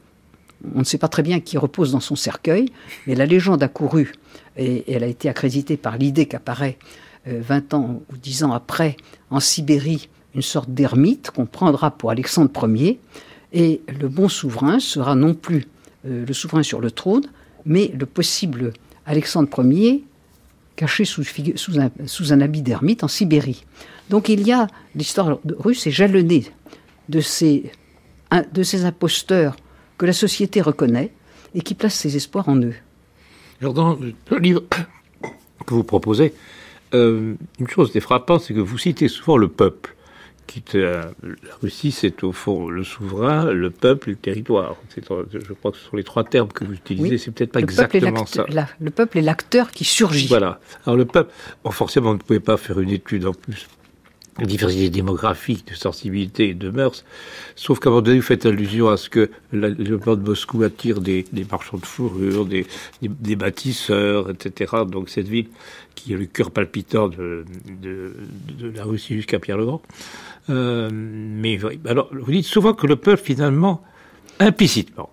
on ne sait pas très bien qui repose dans son cercueil, mais la légende a couru, et elle a été accréditée par l'idée qu'apparaît 20 ans ou 10 ans après, en Sibérie, une sorte d'ermite qu'on prendra pour Alexandre Ier, et le bon souverain sera non plus le souverain sur le trône, mais le possible Alexandre Ier caché sous un habit d'ermite en Sibérie. Donc l'histoire russe est jalonnée de ces imposteurs que la société reconnaît et qui place ses espoirs en eux. Alors dans le livre que vous proposez, une chose qui est frappante, c'est que vous citez souvent le peuple. La Russie, c'est au fond le souverain, le peuple et le territoire. Je crois que ce sont les trois termes que vous utilisez. Oui, c'est peut-être pas exactement ça. Le peuple est l'acteur qui surgit. Voilà. Alors le peuple, forcément, on ne pouvait pas faire une étude en plus de diversité démographique, de sensibilité et de mœurs, sauf qu'à un moment donné, vous faites allusion à ce que le port de Moscou attire des marchands de fourrure, des bâtisseurs, etc. Donc cette ville qui est le cœur palpitant de la Russie jusqu'à Pierre le Grand. Mais alors, vous dites souvent que le peuple, finalement, implicitement,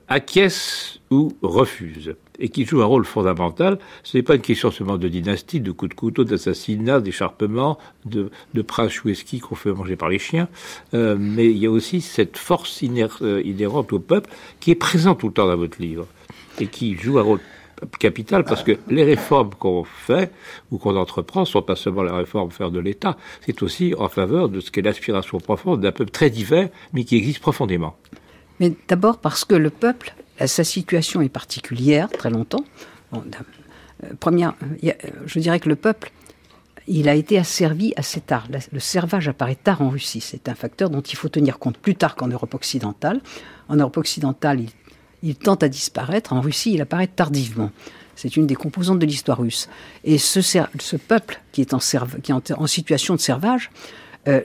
acquiesce ou refuse, et qui joue un rôle fondamental. Ce n'est pas une question seulement de dynastie, de coups de couteau, d'assassinat, d'écharpement, de prince choueski qu'on fait manger par les chiens, mais il y a aussi cette force inhérente au peuple qui est présente tout le temps dans votre livre, et qui joue un rôle capital, parce que les réformes qu'on fait ou qu'on entreprend sont pas seulement la réforme faire de l'État, c'est aussi en faveur de ce qu'est l'aspiration profonde d'un peuple très divers, mais qui existe profondément. Mais d'abord parce que le peuple, sa situation est particulière, très longtemps. Je dirais que le peuple, il a été asservi assez tard. Le servage apparaît tard en Russie. C'est un facteur dont il faut tenir compte plus tard qu'en Europe occidentale. En Europe occidentale, il tente à disparaître. En Russie, il apparaît tardivement. C'est une des composantes de l'histoire russe. Et ce peuple qui est en situation de servage,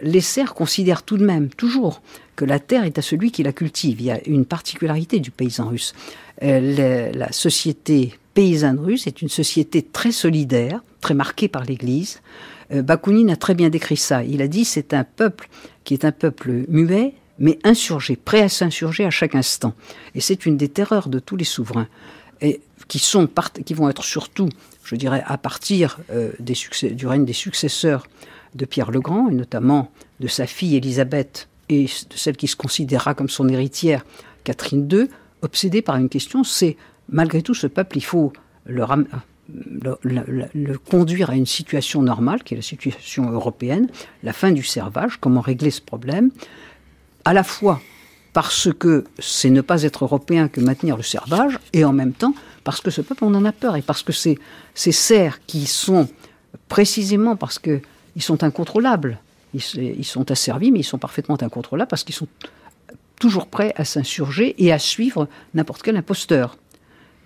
les serfs considèrent tout de même, toujours, que la terre est à celui qui la cultive. Il y a une particularité du paysan russe. La société paysanne russe est une société très solidaire, très marquée par l'Église, Bakounine a très bien décrit ça. Il a dit c'est un peuple qui est un peuple muet, mais insurgé, prêt à s'insurger à chaque instant. Et c'est une des terreurs de tous les souverains, et qui vont être surtout, je dirais, à partir du règne des successeurs de Pierre le Grand, et notamment de sa fille Élisabeth et de celle qui se considérera comme son héritière, Catherine II, obsédée par une question, c'est malgré tout ce peuple, il faut le conduire à une situation normale, qui est la situation européenne, la fin du servage, comment régler ce problème, à la fois parce que c'est ne pas être européen que maintenir le servage, et en même temps parce que ce peuple, on en a peur, et parce que ces serfs qui sont, précisément parce qu'ils sont incontrôlables, ils sont asservis, mais ils sont parfaitement incontrôlables, parce qu'ils sont toujours prêts à s'insurger et à suivre n'importe quel imposteur.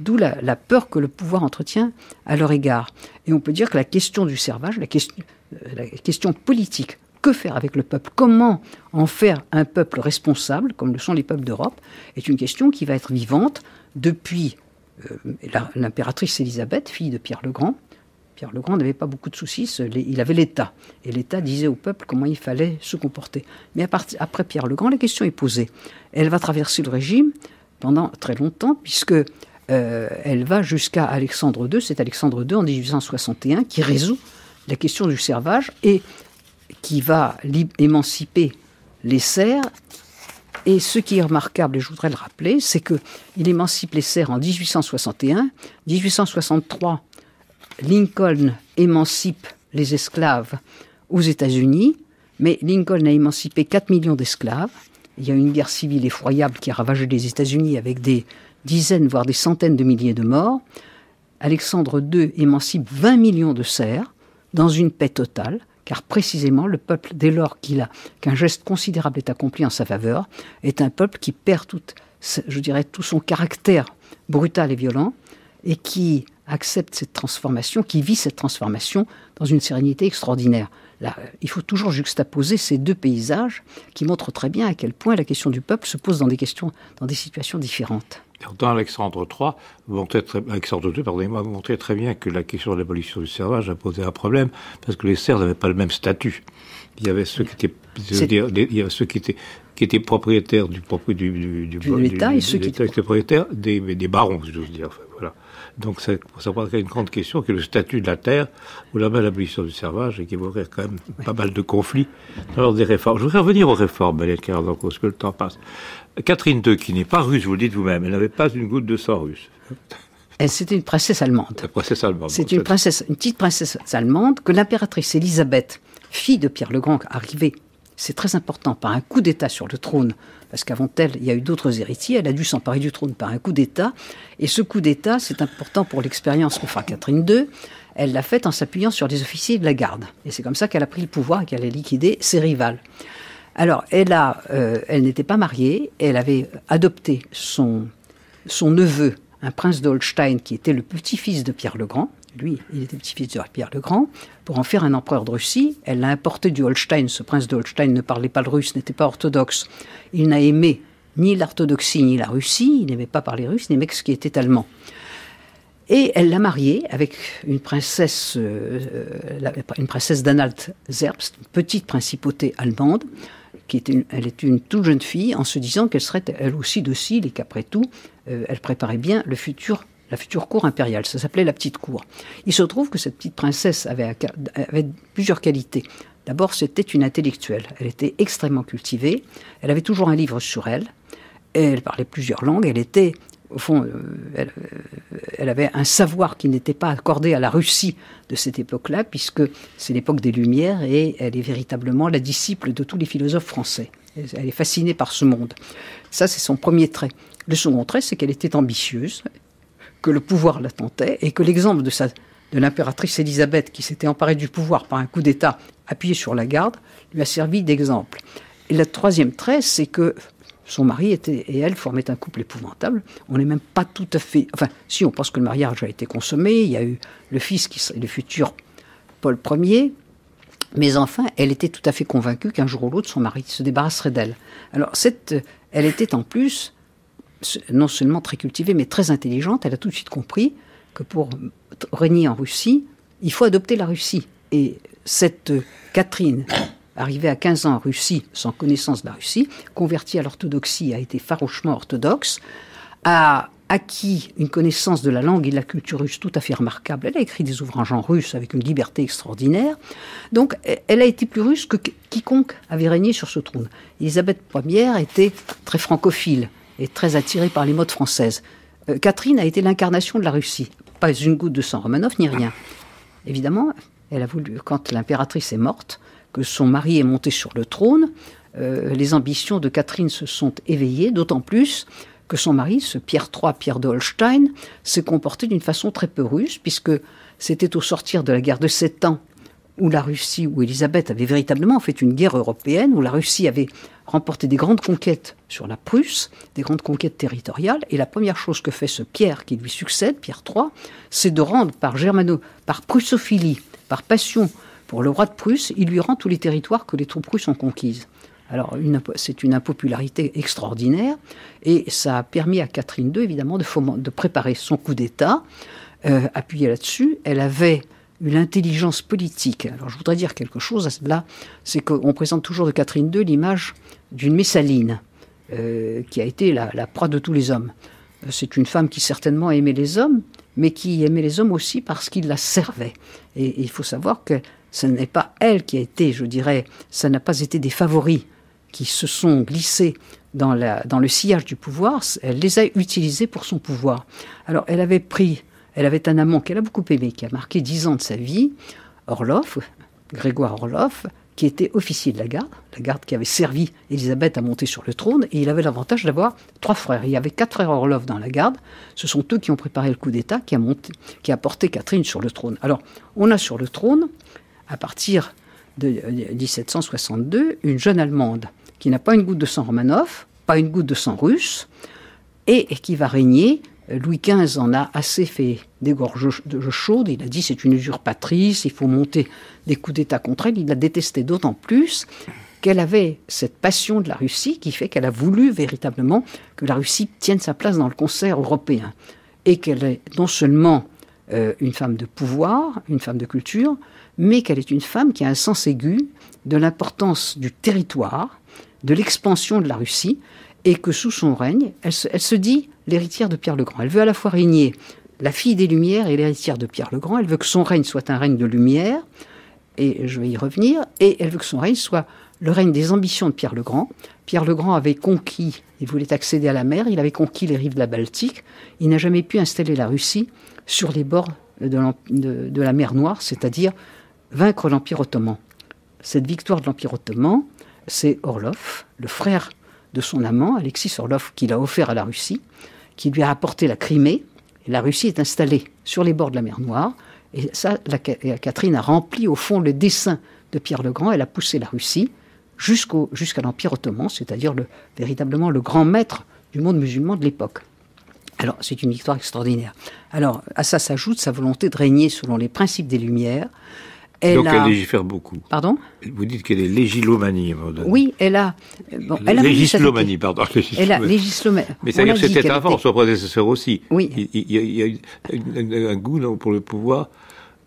D'où la peur que le pouvoir entretient à leur égard. Et on peut dire que la question du servage, la question politique, que faire avec le peuple, comment en faire un peuple responsable, comme le sont les peuples d'Europe, est une question qui va être vivante depuis l'impératrice Élisabeth, fille de Pierre le Grand. Pierre le Grand n'avait pas beaucoup de soucis, il avait l'État. Et l'État disait au peuple comment il fallait se comporter. Mais après Pierre le Grand, la question est posée. Elle va traverser le régime pendant très longtemps, puisque elle va jusqu'à Alexandre II. C'est Alexandre II en 1861 qui résout la question du servage et qui va émanciper les serfs. Et ce qui est remarquable, et je voudrais le rappeler, c'est qu'il émancipe les serfs en 1861. 1863, Lincoln émancipe les esclaves aux États-Unis, mais Lincoln a émancipé 4 millions d'esclaves. Il y a une guerre civile effroyable qui a ravagé les États-Unis avec des dizaines, voire des centaines de milliers de morts. Alexandre II émancipe 20 millions de serfs dans une paix totale, car précisément le peuple, dès lors qu'un geste considérable est accompli en sa faveur, est un peuple qui perd tout son caractère brutal et violent, et qui accepte cette transformation, qui vit cette transformation dans une sérénité extraordinaire. Là, il faut toujours juxtaposer ces deux paysages qui montrent très bien à quel point la question du peuple se pose dans des situations différentes. Dans Alexandre II, vous montrez très bien que la question de l'abolition du servage a posé un problème, parce que les serfs n'avaient pas le même statut. Il y avait ceux qui étaient propriétaires de l'État, et ceux qui étaient propriétaires des barons, je veux dire. Enfin, voilà. Donc ça pose une grande question, que le statut de la terre, ou l'abolition du servage, et qui évoquerait quand même pas mal de conflits dans des réformes. Je voudrais revenir aux réformes, Marielle Karadanko, parce que le temps passe. Catherine II, qui n'est pas russe, vous le dites vous-même, elle n'avait pas une goutte de sang russe. C'était une princesse allemande. La princesse allemande. C'est une petite princesse allemande que l'impératrice Élisabeth, fille de Pierre le Grand, arrivée, c'est très important, par un coup d'État sur le trône, parce qu'avant elle, il y a eu d'autres héritiers, elle a dû s'emparer du trône par un coup d'État, et ce coup d'État, c'est important pour l'expérience que fera Catherine II, elle l'a faite en s'appuyant sur les officiers de la garde, et c'est comme ça qu'elle a pris le pouvoir et qu'elle a liquidé ses rivales. Alors, elle n'était pas mariée, elle avait adopté son neveu, un prince de Holstein, qui était le petit-fils de Pierre le Grand. Lui, il était petit-fils de Pierre le Grand, pour en faire un empereur de Russie. Elle l'a importé du Holstein. Ce prince de Holstein ne parlait pas le russe, n'était pas orthodoxe. Il n'a aimé ni l'orthodoxie ni la Russie, il n'aimait pas parler russe, il n'aimait que ce qui était allemand. Et elle l'a marié avec une princesse d'Anhalt-Zerbst, une petite principauté allemande. Elle était une toute jeune fille, en se disant qu'elle serait elle aussi docile et qu'après tout, elle préparait bien la future cour impériale. Ça s'appelait la petite cour. Il se trouve que cette petite princesse avait plusieurs qualités. D'abord, c'était une intellectuelle. Elle était extrêmement cultivée. Elle avait toujours un livre sur elle. Elle parlait plusieurs langues. Elle était, au fond, elle avait un savoir qui n'était pas accordé à la Russie de cette époque-là, puisque c'est l'époque des Lumières et elle est véritablement la disciple de tous les philosophes français. Elle est fascinée par ce monde. Ça, c'est son premier trait. Le second trait, c'est qu'elle était ambitieuse, que le pouvoir la tentait, et que l'exemple de l'impératrice Élisabeth, qui s'était emparée du pouvoir par un coup d'État appuyé sur la garde, lui a servi d'exemple. Et le troisième trait, c'est que son mari et elle formaient un couple épouvantable. On n'est même pas tout à fait... Enfin, si, on pense que le mariage a été consommé, il y a eu le fils, le futur Paul Ier, mais enfin, elle était tout à fait convaincue qu'un jour ou l'autre, son mari se débarrasserait d'elle. Alors, elle était en plus non seulement très cultivée, mais très intelligente. Elle a tout de suite compris que pour régner en Russie, il faut adopter la Russie. Et cette Catherine, arrivée à 15 ans en Russie, sans connaissance de la Russie, convertie à l'orthodoxie, a été farouchement orthodoxe, a acquis une connaissance de la langue et de la culture russe tout à fait remarquable. Elle a écrit des ouvrages en russe avec une liberté extraordinaire. Donc, elle a été plus russe que quiconque avait régné sur ce trône. Élisabeth Ier était très francophile et très attirée par les modes françaises. Catherine a été l'incarnation de la Russie. Pas une goutte de sang Romanov, ni rien. Évidemment, elle a voulu, quand l'impératrice est morte, que son mari est monté sur le trône, les ambitions de Catherine se sont éveillées, d'autant plus que son mari, ce Pierre III, Pierre de Holstein, s'est comporté d'une façon très peu russe, puisque c'était au sortir de la guerre de 7 ans, où la Russie, où Élisabeth avait véritablement fait une guerre européenne, où la Russie avait remporté des grandes conquêtes sur la Prusse, des grandes conquêtes territoriales, et la première chose que fait ce Pierre qui lui succède, Pierre III, c'est de rendre par prussophilie, par passion pour le roi de Prusse, il lui rend tous les territoires que les troupes russes ont conquises. Alors, c'est une impopularité extraordinaire, et ça a permis à Catherine II, évidemment, de préparer son coup d'État. Appuyée là-dessus, elle avait une intelligence politique. Alors, je voudrais dire quelque chose à cela, c'est qu'on présente toujours de Catherine II l'image d'une Messaline, qui a été la proie de tous les hommes. C'est une femme qui certainement aimait les hommes, mais qui aimait les hommes aussi parce qu'ils la servaient. Et il faut savoir que ce n'est pas elle qui a été, je dirais, ça n'a pas été des favoris qui se sont glissés dans le sillage du pouvoir, elle les a utilisés pour son pouvoir. Alors, elle avait un amant qu'elle a beaucoup aimé, qui a marqué 10 ans de sa vie, Orloff, Grégoire Orloff, qui était officier de la garde qui avait servi Élisabeth à monter sur le trône, et il avait l'avantage d'avoir 3 frères. Il y avait 4 frères Orloff dans la garde, ce sont eux qui ont préparé le coup d'État, qui a porté Catherine sur le trône. Alors, on a sur le trône, à partir de 1762, une jeune Allemande, qui n'a pas une goutte de sang Romanov, pas une goutte de sang russe, et qui va régner. Louis XV en a assez fait des gorges chaudes. Il a dit c'est une usurpatrice, il faut monter des coups d'État contre elle. Il l'a détesté d'autant plus qu'elle avait cette passion de la Russie qui fait qu'elle a voulu véritablement que la Russie tienne sa place dans le concert européen. Et qu'elle est non seulement une femme de pouvoir, une femme de culture, mais qu'elle est une femme qui a un sens aigu de l'importance du territoire, de l'expansion de la Russie, et que sous son règne, elle se dit l'héritière de Pierre le Grand. Elle veut à la fois régner la fille des Lumières et l'héritière de Pierre le Grand. Elle veut que son règne soit un règne de lumière, et je vais y revenir, et elle veut que son règne soit le règne des ambitions de Pierre le Grand. Pierre le Grand avait conquis, il voulait accéder à la mer, il avait conquis les rives de la Baltique. Il n'a jamais pu installer la Russie sur les bords de la mer Noire, c'est-à-dire vaincre l'Empire ottoman. Cette victoire de l'Empire ottoman, c'est Orloff, le frère de son amant, Alexis Orloff, qui l'a offert à la Russie, qui lui a apporté la Crimée. Et la Russie est installée sur les bords de la mer Noire. Et ça, Catherine a rempli au fond le dessein de Pierre le Grand. Elle a poussé la Russie jusqu'à l'Empire ottoman, c'est-à-dire véritablement le grand maître du monde musulman de l'époque. Alors, c'est une victoire extraordinaire. Alors, à ça s'ajoute sa volonté de régner selon les principes des Lumières. Elle légifère beaucoup. Pardon ? Vous dites qu'elle est légilomanie. Oui, elle a... législomanie, pardon. Elle a législomanie. Mais ça veut dire que c'était avant, son prédécesseur aussi. Oui. Il y a un goût pour le pouvoir.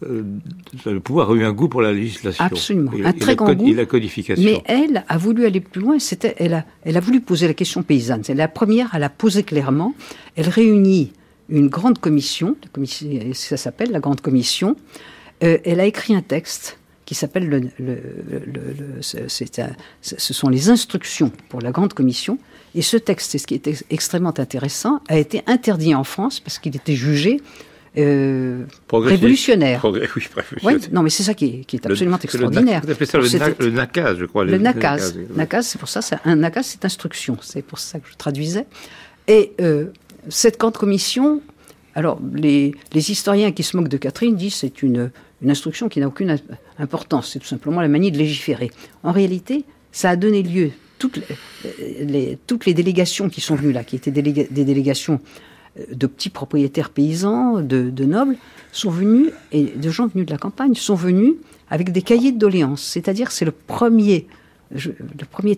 Le pouvoir a eu un goût pour la législation. Absolument, un très grand goût. Et la codification. Mais elle a voulu aller plus loin. Elle a voulu poser la question paysanne. C'est la première à la poser clairement. Elle réunit une grande commission, ça s'appelle la Grande Commission. Elle a écrit un texte qui s'appelle ce sont les instructions pour la Grande Commission. Et ce texte, c'est ce qui était extrêmement intéressant, a été interdit en France parce qu'il était jugé révolutionnaire. Révolutionnaire. Oui, non, mais c'est ça qui est absolument extraordinaire. Vous appelez ça le nakaz, je crois. Le nakaz. Nakaz, c'est pour ça. Un nakaz, c'est instruction. C'est pour ça que je traduisais. Et cette Grande Commission, alors les historiens qui se moquent de Catherine disent que c'est une instruction qui n'a aucune importance. C'est tout simplement la manie de légiférer. En réalité, ça a donné lieu, toutes les délégations qui sont venues là, qui étaient des délégations de petits propriétaires paysans, de nobles, sont venus, et de gens venus de la campagne, sont venus avec des cahiers de doléances. C'est-à-dire, c'est le premier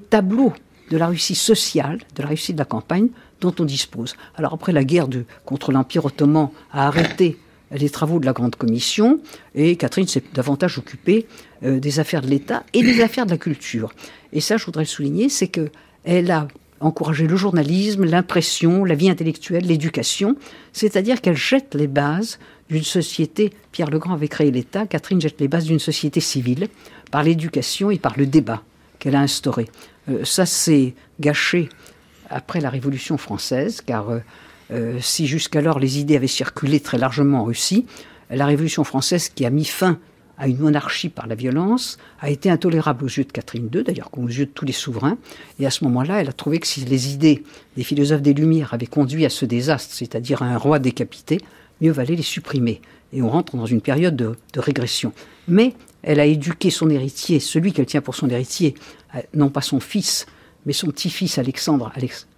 tableau de la Russie sociale, de la Russie de la campagne, dont on dispose. Alors après, la guerre contre l'Empire ottoman a arrêté les travaux de la Grande Commission, et Catherine s'est davantage occupée des affaires de l'État et des affaires de la culture. Et ça, je voudrais le souligner, c'est qu'elle a encouragé le journalisme, l'impression, la vie intellectuelle, l'éducation, c'est-à-dire qu'elle jette les bases d'une société. Pierre le Grand avait créé l'État, Catherine jette les bases d'une société civile par l'éducation et par le débat qu'elle a instauré. Ça s'est gâché après la Révolution française, car si jusqu'alors les idées avaient circulé très largement en Russie, la Révolution française, qui a mis fin à une monarchie par la violence, a été intolérable aux yeux de Catherine II, d'ailleurs comme aux yeux de tous les souverains. Et à ce moment-là, elle a trouvé que si les idées des philosophes des Lumières avaient conduit à ce désastre, c'est-à-dire à un roi décapité, mieux valait les supprimer. Et on rentre dans une période de régression. Mais elle a éduqué son héritier, celui qu'elle tient pour son héritier, non pas son fils, mais son petit-fils Alexandre,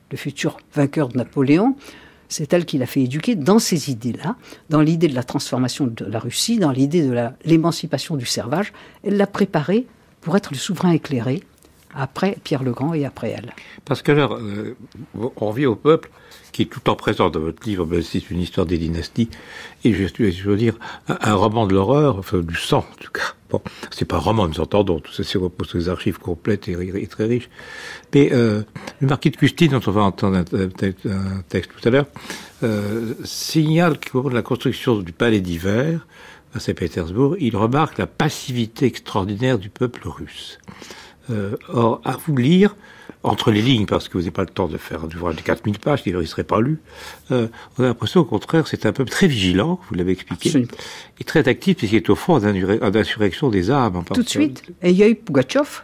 le futur vainqueur de Napoléon. C'est elle qui l'a fait éduquer dans ces idées-là, dans l'idée de la transformation de la Russie, dans l'idée de l'émancipation du servage. Elle l'a préparé pour être le souverain éclairé, après Pierre le Grand et après elle. Parce que alors, on revient au peuple, qui est tout le temps présent dans votre livre, ben, c'est une histoire des dynasties, et je veux dire, un roman de l'horreur, enfin du sang en tout cas. Bon, c'est pas un roman, nous entendons, tout ça se repose sur des archives complètes et très riches. Mais le marquis de Custine, dont on va entendre un texte tout à l'heure, signale qu'au moment de la construction du palais d'hiver, à Saint-Pétersbourg, il remarque la passivité extraordinaire du peuple russe. Or, à vous lire, entre les lignes, parce que vous n'avez pas le temps de faire un ouvrage de 4000 pages, il ne serait pas lu, on a l'impression, au contraire, c'est un peuple très vigilant, vous l'avez expliqué, Absolument. Et très actif, puisqu'il est au fond d'insurrection des âmes. Tout de suite. Et il y a eu Pougatchov.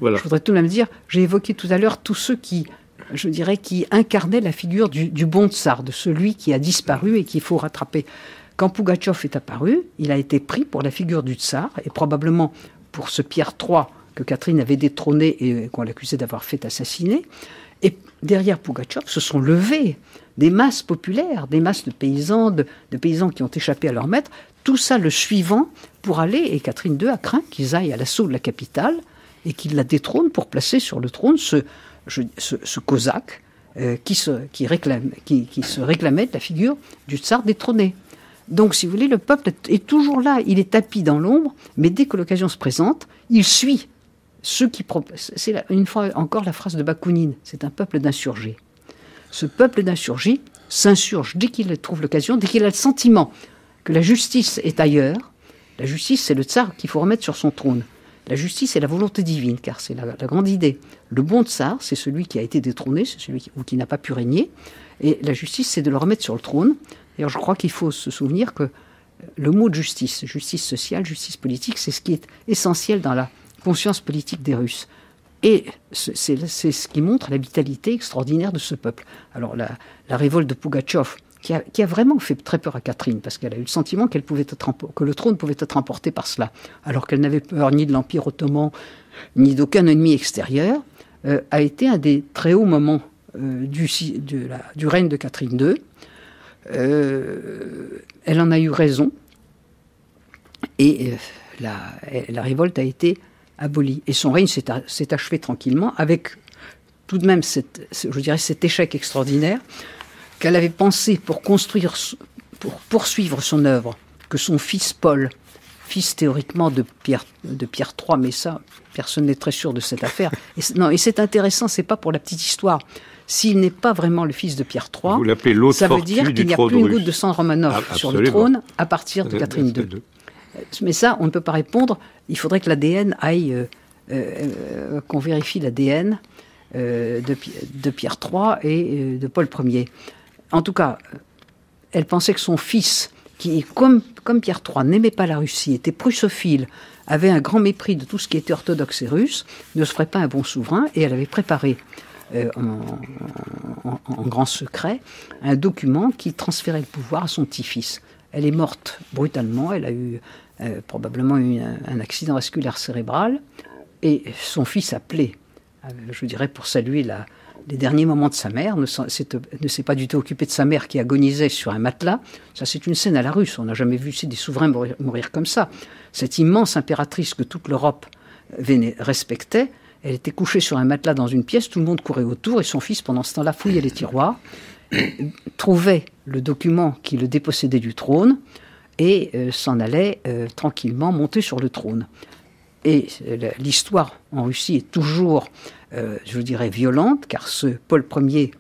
Voilà. Je voudrais tout de même dire, j'ai évoqué tout à l'heure tous ceux qui, je dirais, qui incarnaient la figure du bon tsar, de celui qui a disparu et qu'il faut rattraper. Quand Pougatchov est apparu, il a été pris pour la figure du tsar, et probablement pour ce Pierre III que Catherine avait détrôné et qu'on l'accusait d'avoir fait assassiner. Et derrière Pougatchov se sont levées des masses populaires, des masses de paysans, de paysans qui ont échappé à leur maître, tout ça le suivant pour aller, et Catherine II a craint qu'ils aillent à l'assaut de la capitale et qu'ils la détrônent pour placer sur le trône ce cosaque qui se réclamait de la figure du tsar détrôné. Donc, si vous voulez, le peuple est toujours là, il est tapi dans l'ombre, mais dès que l'occasion se présente, il suit ceux qui... C'est une fois encore la phrase de Bakounine, c'est un peuple d'insurgés. Ce peuple d'insurgés s'insurge dès qu'il trouve l'occasion, dès qu'il a le sentiment que la justice est ailleurs. La justice, c'est le tsar qu'il faut remettre sur son trône. La justice, c'est la volonté divine, car c'est la grande idée. Le bon tsar, c'est celui qui a été détrôné, c'est celui qui n'a pas pu régner. Et la justice, c'est de le remettre sur le trône. D'ailleurs, je crois qu'il faut se souvenir que le mot de justice, justice sociale, justice politique, c'est ce qui est essentiel dans la conscience politique des Russes. Et c'est ce qui montre la vitalité extraordinaire de ce peuple. Alors la révolte de Pougatchov, qui a vraiment fait très peur à Catherine, parce qu'elle a eu le sentiment que le trône pouvait être emporté par cela, alors qu'elle n'avait peur ni de l'Empire ottoman, ni d'aucun ennemi extérieur, a été un des très hauts moments du règne de Catherine II. Elle en a eu raison, et la révolte a été abolie. Et son règne s'est achevé tranquillement, avec tout de même cet échec extraordinaire qu'elle avait pensé pour poursuivre son œuvre, que son fils Paul, fils théoriquement de Pierre III, mais ça, personne n'est très sûr de cette affaire. Et c'est intéressant, c'est pas pour la petite histoire. S'il n'est pas vraiment le fils de Pierre III, ça veut dire qu'il n'y a plus une goutte de sang Romanov sur le trône à partir de Catherine II. Mais ça, on ne peut pas répondre. Il faudrait que l'ADN aille, qu'on vérifie l'ADN de Pierre III et de Paul Ier. En tout cas, elle pensait que son fils, qui, comme Pierre III, n'aimait pas la Russie, était prussophile, avait un grand mépris de tout ce qui était orthodoxe et russe, ne se ferait pas un bon souverain, et elle avait préparé en grand secret un document qui transférait le pouvoir à son petit-fils. Elle est morte brutalement, elle a eu probablement un accident vasculaire cérébral, et son fils appelé, je dirais pour saluer les derniers moments de sa mère, ne s'est pas du tout occupé de sa mère qui agonisait sur un matelas. Ça, c'est une scène à la russe, on n'a jamais vu des souverains mourir comme ça. Cette immense impératrice que toute l'Europe respectait, elle était couchée sur un matelas dans une pièce, tout le monde courait autour, et son fils, pendant ce temps-là, fouillait les tiroirs, trouvait le document qui le dépossédait du trône, et s'en allait tranquillement monter sur le trône. Et l'histoire en Russie est toujours, je dirais, violente, car ce Paul Ier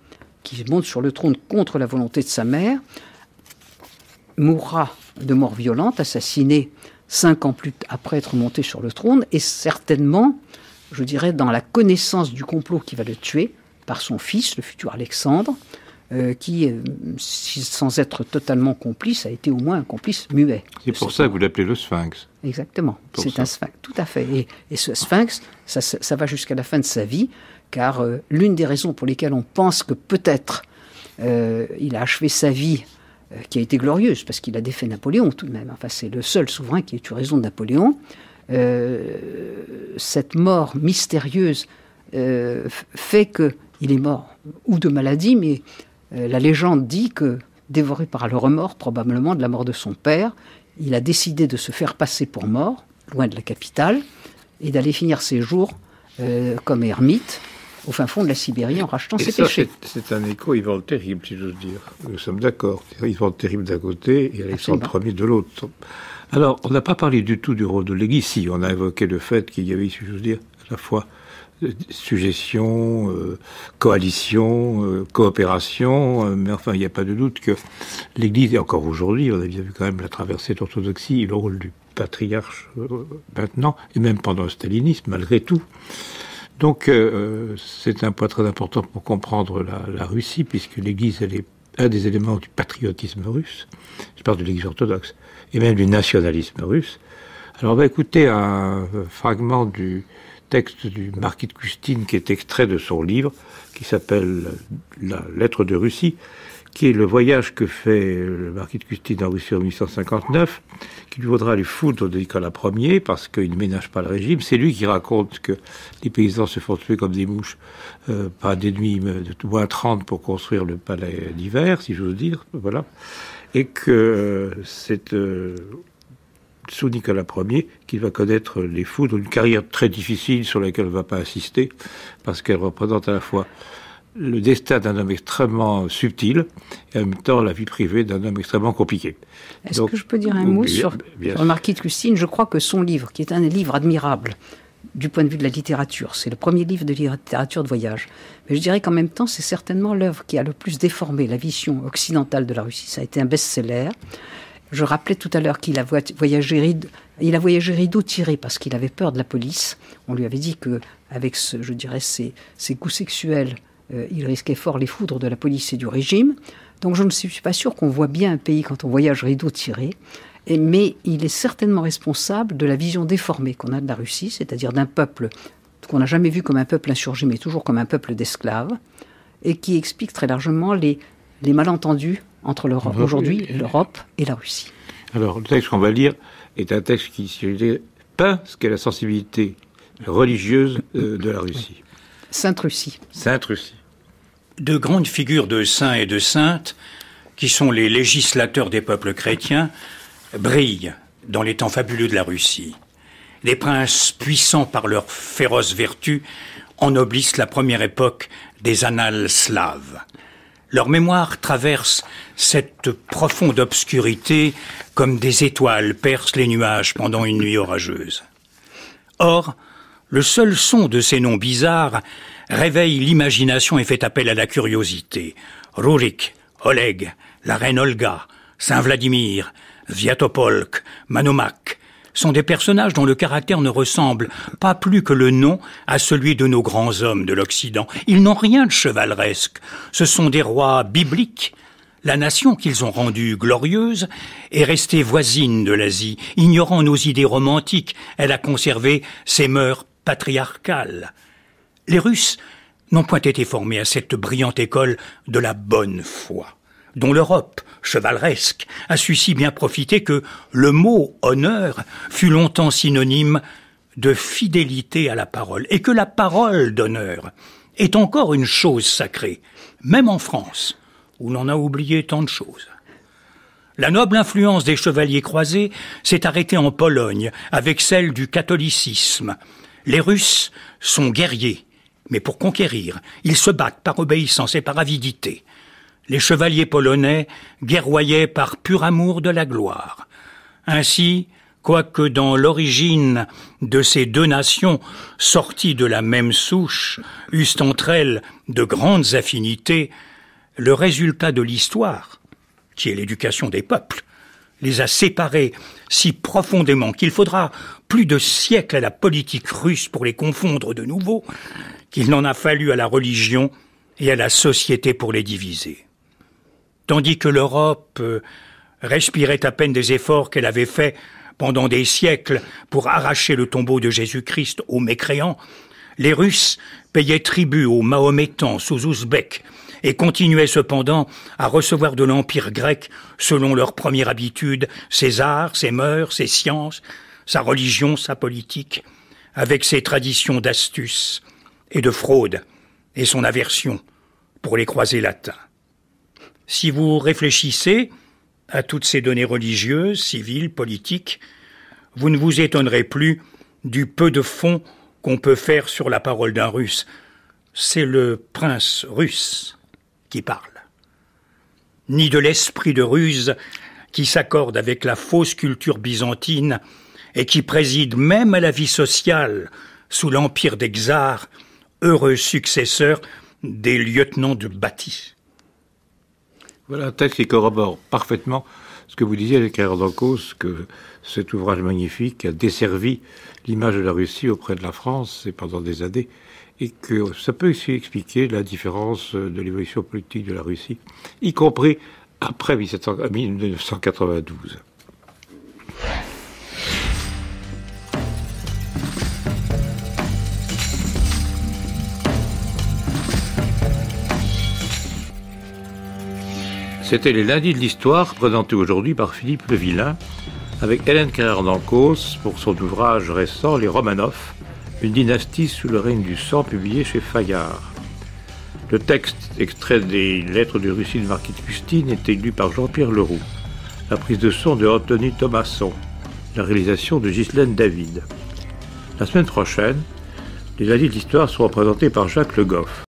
qui monte sur le trône contre la volonté de sa mère mourra de mort violente, assassiné 5 ans après être monté sur le trône, et certainement, je dirais, dans la connaissance du complot qui va le tuer, par son fils, le futur Alexandre, qui, sans être totalement complice, a été au moins un complice muet. C'est pour ça que vous l'appelez le Sphinx. Exactement, c'est un sphinx, tout à fait. Et ce sphinx, ça va jusqu'à la fin de sa vie, car l'une des raisons pour lesquelles on pense que peut-être il a achevé sa vie, qui a été glorieuse, parce qu'il a défait Napoléon tout de même, enfin c'est le seul souverain qui ait eu raison de Napoléon, cette mort mystérieuse fait qu'il est mort, ou de maladie, mais la légende dit que, dévoré par le remords probablement de la mort de son père, il a décidé de se faire passer pour mort, loin de la capitale, et d'aller finir ses jours comme ermite, au fin fond de la Sibérie, en rachetant ses péchés. C'est un écho Ivan le Terrible, si j'ose dire. Nous sommes d'accord. Ivan le Terrible d'un côté et Alexandre Ier de l'autre. Alors, on n'a pas parlé du tout du rôle de l'Église. Si, on a évoqué le fait qu'il y avait, si j'ose dire, à la fois suggestion, coalition, coopération, mais enfin, il n'y a pas de doute que l'Église, et encore aujourd'hui, on a bien vu quand même la traversée de l'orthodoxie, le rôle du patriarche maintenant, et même pendant le stalinisme, malgré tout. Donc, c'est un point très important pour comprendre la Russie, puisque l'Église, elle est un des éléments du patriotisme russe. Je parle de l'Église orthodoxe, et même du nationalisme russe. Alors, on va écouter un fragment du texte du marquis de Custine, qui est extrait de son livre, qui s'appelle « La lettre de Russie », qui est le voyage que fait le marquis de Custine en Russie en 1859, qui lui vaudra les foudres de Nicolas Ier, parce qu'il ne ménage pas le régime. C'est lui qui raconte que les paysans se font tuer comme des mouches par des nuits de moins 30 pour construire le palais d'hiver, si j'ose dire, voilà. Et que c'est sous Nicolas Ier qu'il va connaître les foudres, une carrière très difficile sur laquelle on ne va pas insister, parce qu'elle représente à la fois le destin d'un homme extrêmement subtil et en même temps la vie privée d'un homme extrêmement compliqué. Est-ce que je peux dire un mot sur le marquis de Custine? Je crois que son livre, qui est un livre admirable du point de vue de la littérature, c'est le premier livre de littérature de voyage. Mais je dirais qu'en même temps, c'est certainement l'œuvre qui a le plus déformé la vision occidentale de la Russie. Ça a été un best-seller. Je rappelais tout à l'heure qu'il a voyagé rideau tiré parce qu'il avait peur de la police. On lui avait dit que avec je dirais, ses goûts sexuels, il risquait fort les foudres de la police et du régime. Donc je ne suis pas sûr qu'on voit bien un pays quand on voyage rideau tiré. Mais il est certainement responsable de la vision déformée qu'on a de la Russie, c'est-à-dire d'un peuple qu'on n'a jamais vu comme un peuple insurgé, mais toujours comme un peuple d'esclaves, et qui explique très largement les malentendus entre aujourd'hui l'Europe et la Russie. Alors, le texte qu'on va lire est un texte qui, si je dis, peint ce qu'est la sensibilité religieuse de la Russie. Sainte-Russie. Sainte-Russie. De grandes figures de saints et de saintes, qui sont les législateurs des peuples chrétiens, brillent dans les temps fabuleux de la Russie. Des princes puissants par leur féroce vertu ennoblissent la première époque des annales slaves. Leur mémoire traverse cette profonde obscurité comme des étoiles percent les nuages pendant une nuit orageuse. Or, le seul son de ces noms bizarres réveille l'imagination et fait appel à la curiosité. Rurik, Oleg, la reine Olga, Saint Vladimir, Sviatopolk, Monomakh sont des personnages dont le caractère ne ressemble pas plus que le nom à celui de nos grands hommes de l'Occident. Ils n'ont rien de chevaleresque. Ce sont des rois bibliques. La nation qu'ils ont rendue glorieuse est restée voisine de l'Asie. Ignorant nos idées romantiques, elle a conservé ses mœurs patriarcales. Les Russes n'ont point été formés à cette brillante école de la bonne foi, dont l'Europe, chevaleresque, a su si bien profiter que le mot « honneur » fut longtemps synonyme de fidélité à la parole, et que la parole d'honneur est encore une chose sacrée, même en France, où l'on a oublié tant de choses. La noble influence des chevaliers croisés s'est arrêtée en Pologne avec celle du catholicisme. Les Russes sont guerriers, mais pour conquérir, ils se battent par obéissance et par avidité. Les chevaliers polonais guerroyaient par pur amour de la gloire. Ainsi, quoique dans l'origine de ces deux nations sorties de la même souche eussent entre elles de grandes affinités, le résultat de l'histoire, qui est l'éducation des peuples, les a séparés si profondément qu'il faudra plus de siècles à la politique russe pour les confondre de nouveau, qu'il n'en a fallu à la religion et à la société pour les diviser. Tandis que l'Europe respirait à peine des efforts qu'elle avait faits pendant des siècles pour arracher le tombeau de Jésus-Christ aux mécréants, les Russes payaient tribut aux Mahométans, aux Ouzbeks, et continuaient cependant à recevoir de l'Empire grec, selon leur première habitude, ses arts, ses mœurs, ses sciences, sa religion, sa politique, avec ses traditions d'astuce et de fraude, et son aversion pour les croisés latins. Si vous réfléchissez à toutes ces données religieuses, civiles, politiques, vous ne vous étonnerez plus du peu de fond qu'on peut faire sur la parole d'un Russe. C'est le prince russe qui parle. Ni de l'esprit de ruse qui s'accorde avec la fausse culture byzantine et qui préside même à la vie sociale sous l'empire des Czars, heureux successeurs des lieutenants de Bati. Voilà un texte qui corrobore parfaitement ce que vous disiez avec Dancos, que cet ouvrage magnifique a desservi l'image de la Russie auprès de la France et pendant des années, et que ça peut aussi expliquer la différence de l'évolution politique de la Russie, y compris après 1992. C'était les lundis de l'histoire, présentés aujourd'hui par Philippe Levillain, avec Hélène Carrère-Dancos pour son ouvrage récent Les Romanov, une dynastie sous le règne du sang, publié chez Fayard. Le texte, extrait des lettres de Russie de Marquis de Custine, était lu par Jean-Pierre Leroux. La prise de son de Anthony Thomasson. La réalisation de Ghislaine David. La semaine prochaine, les lundis de l'histoire seront présentés par Jacques Le Goff.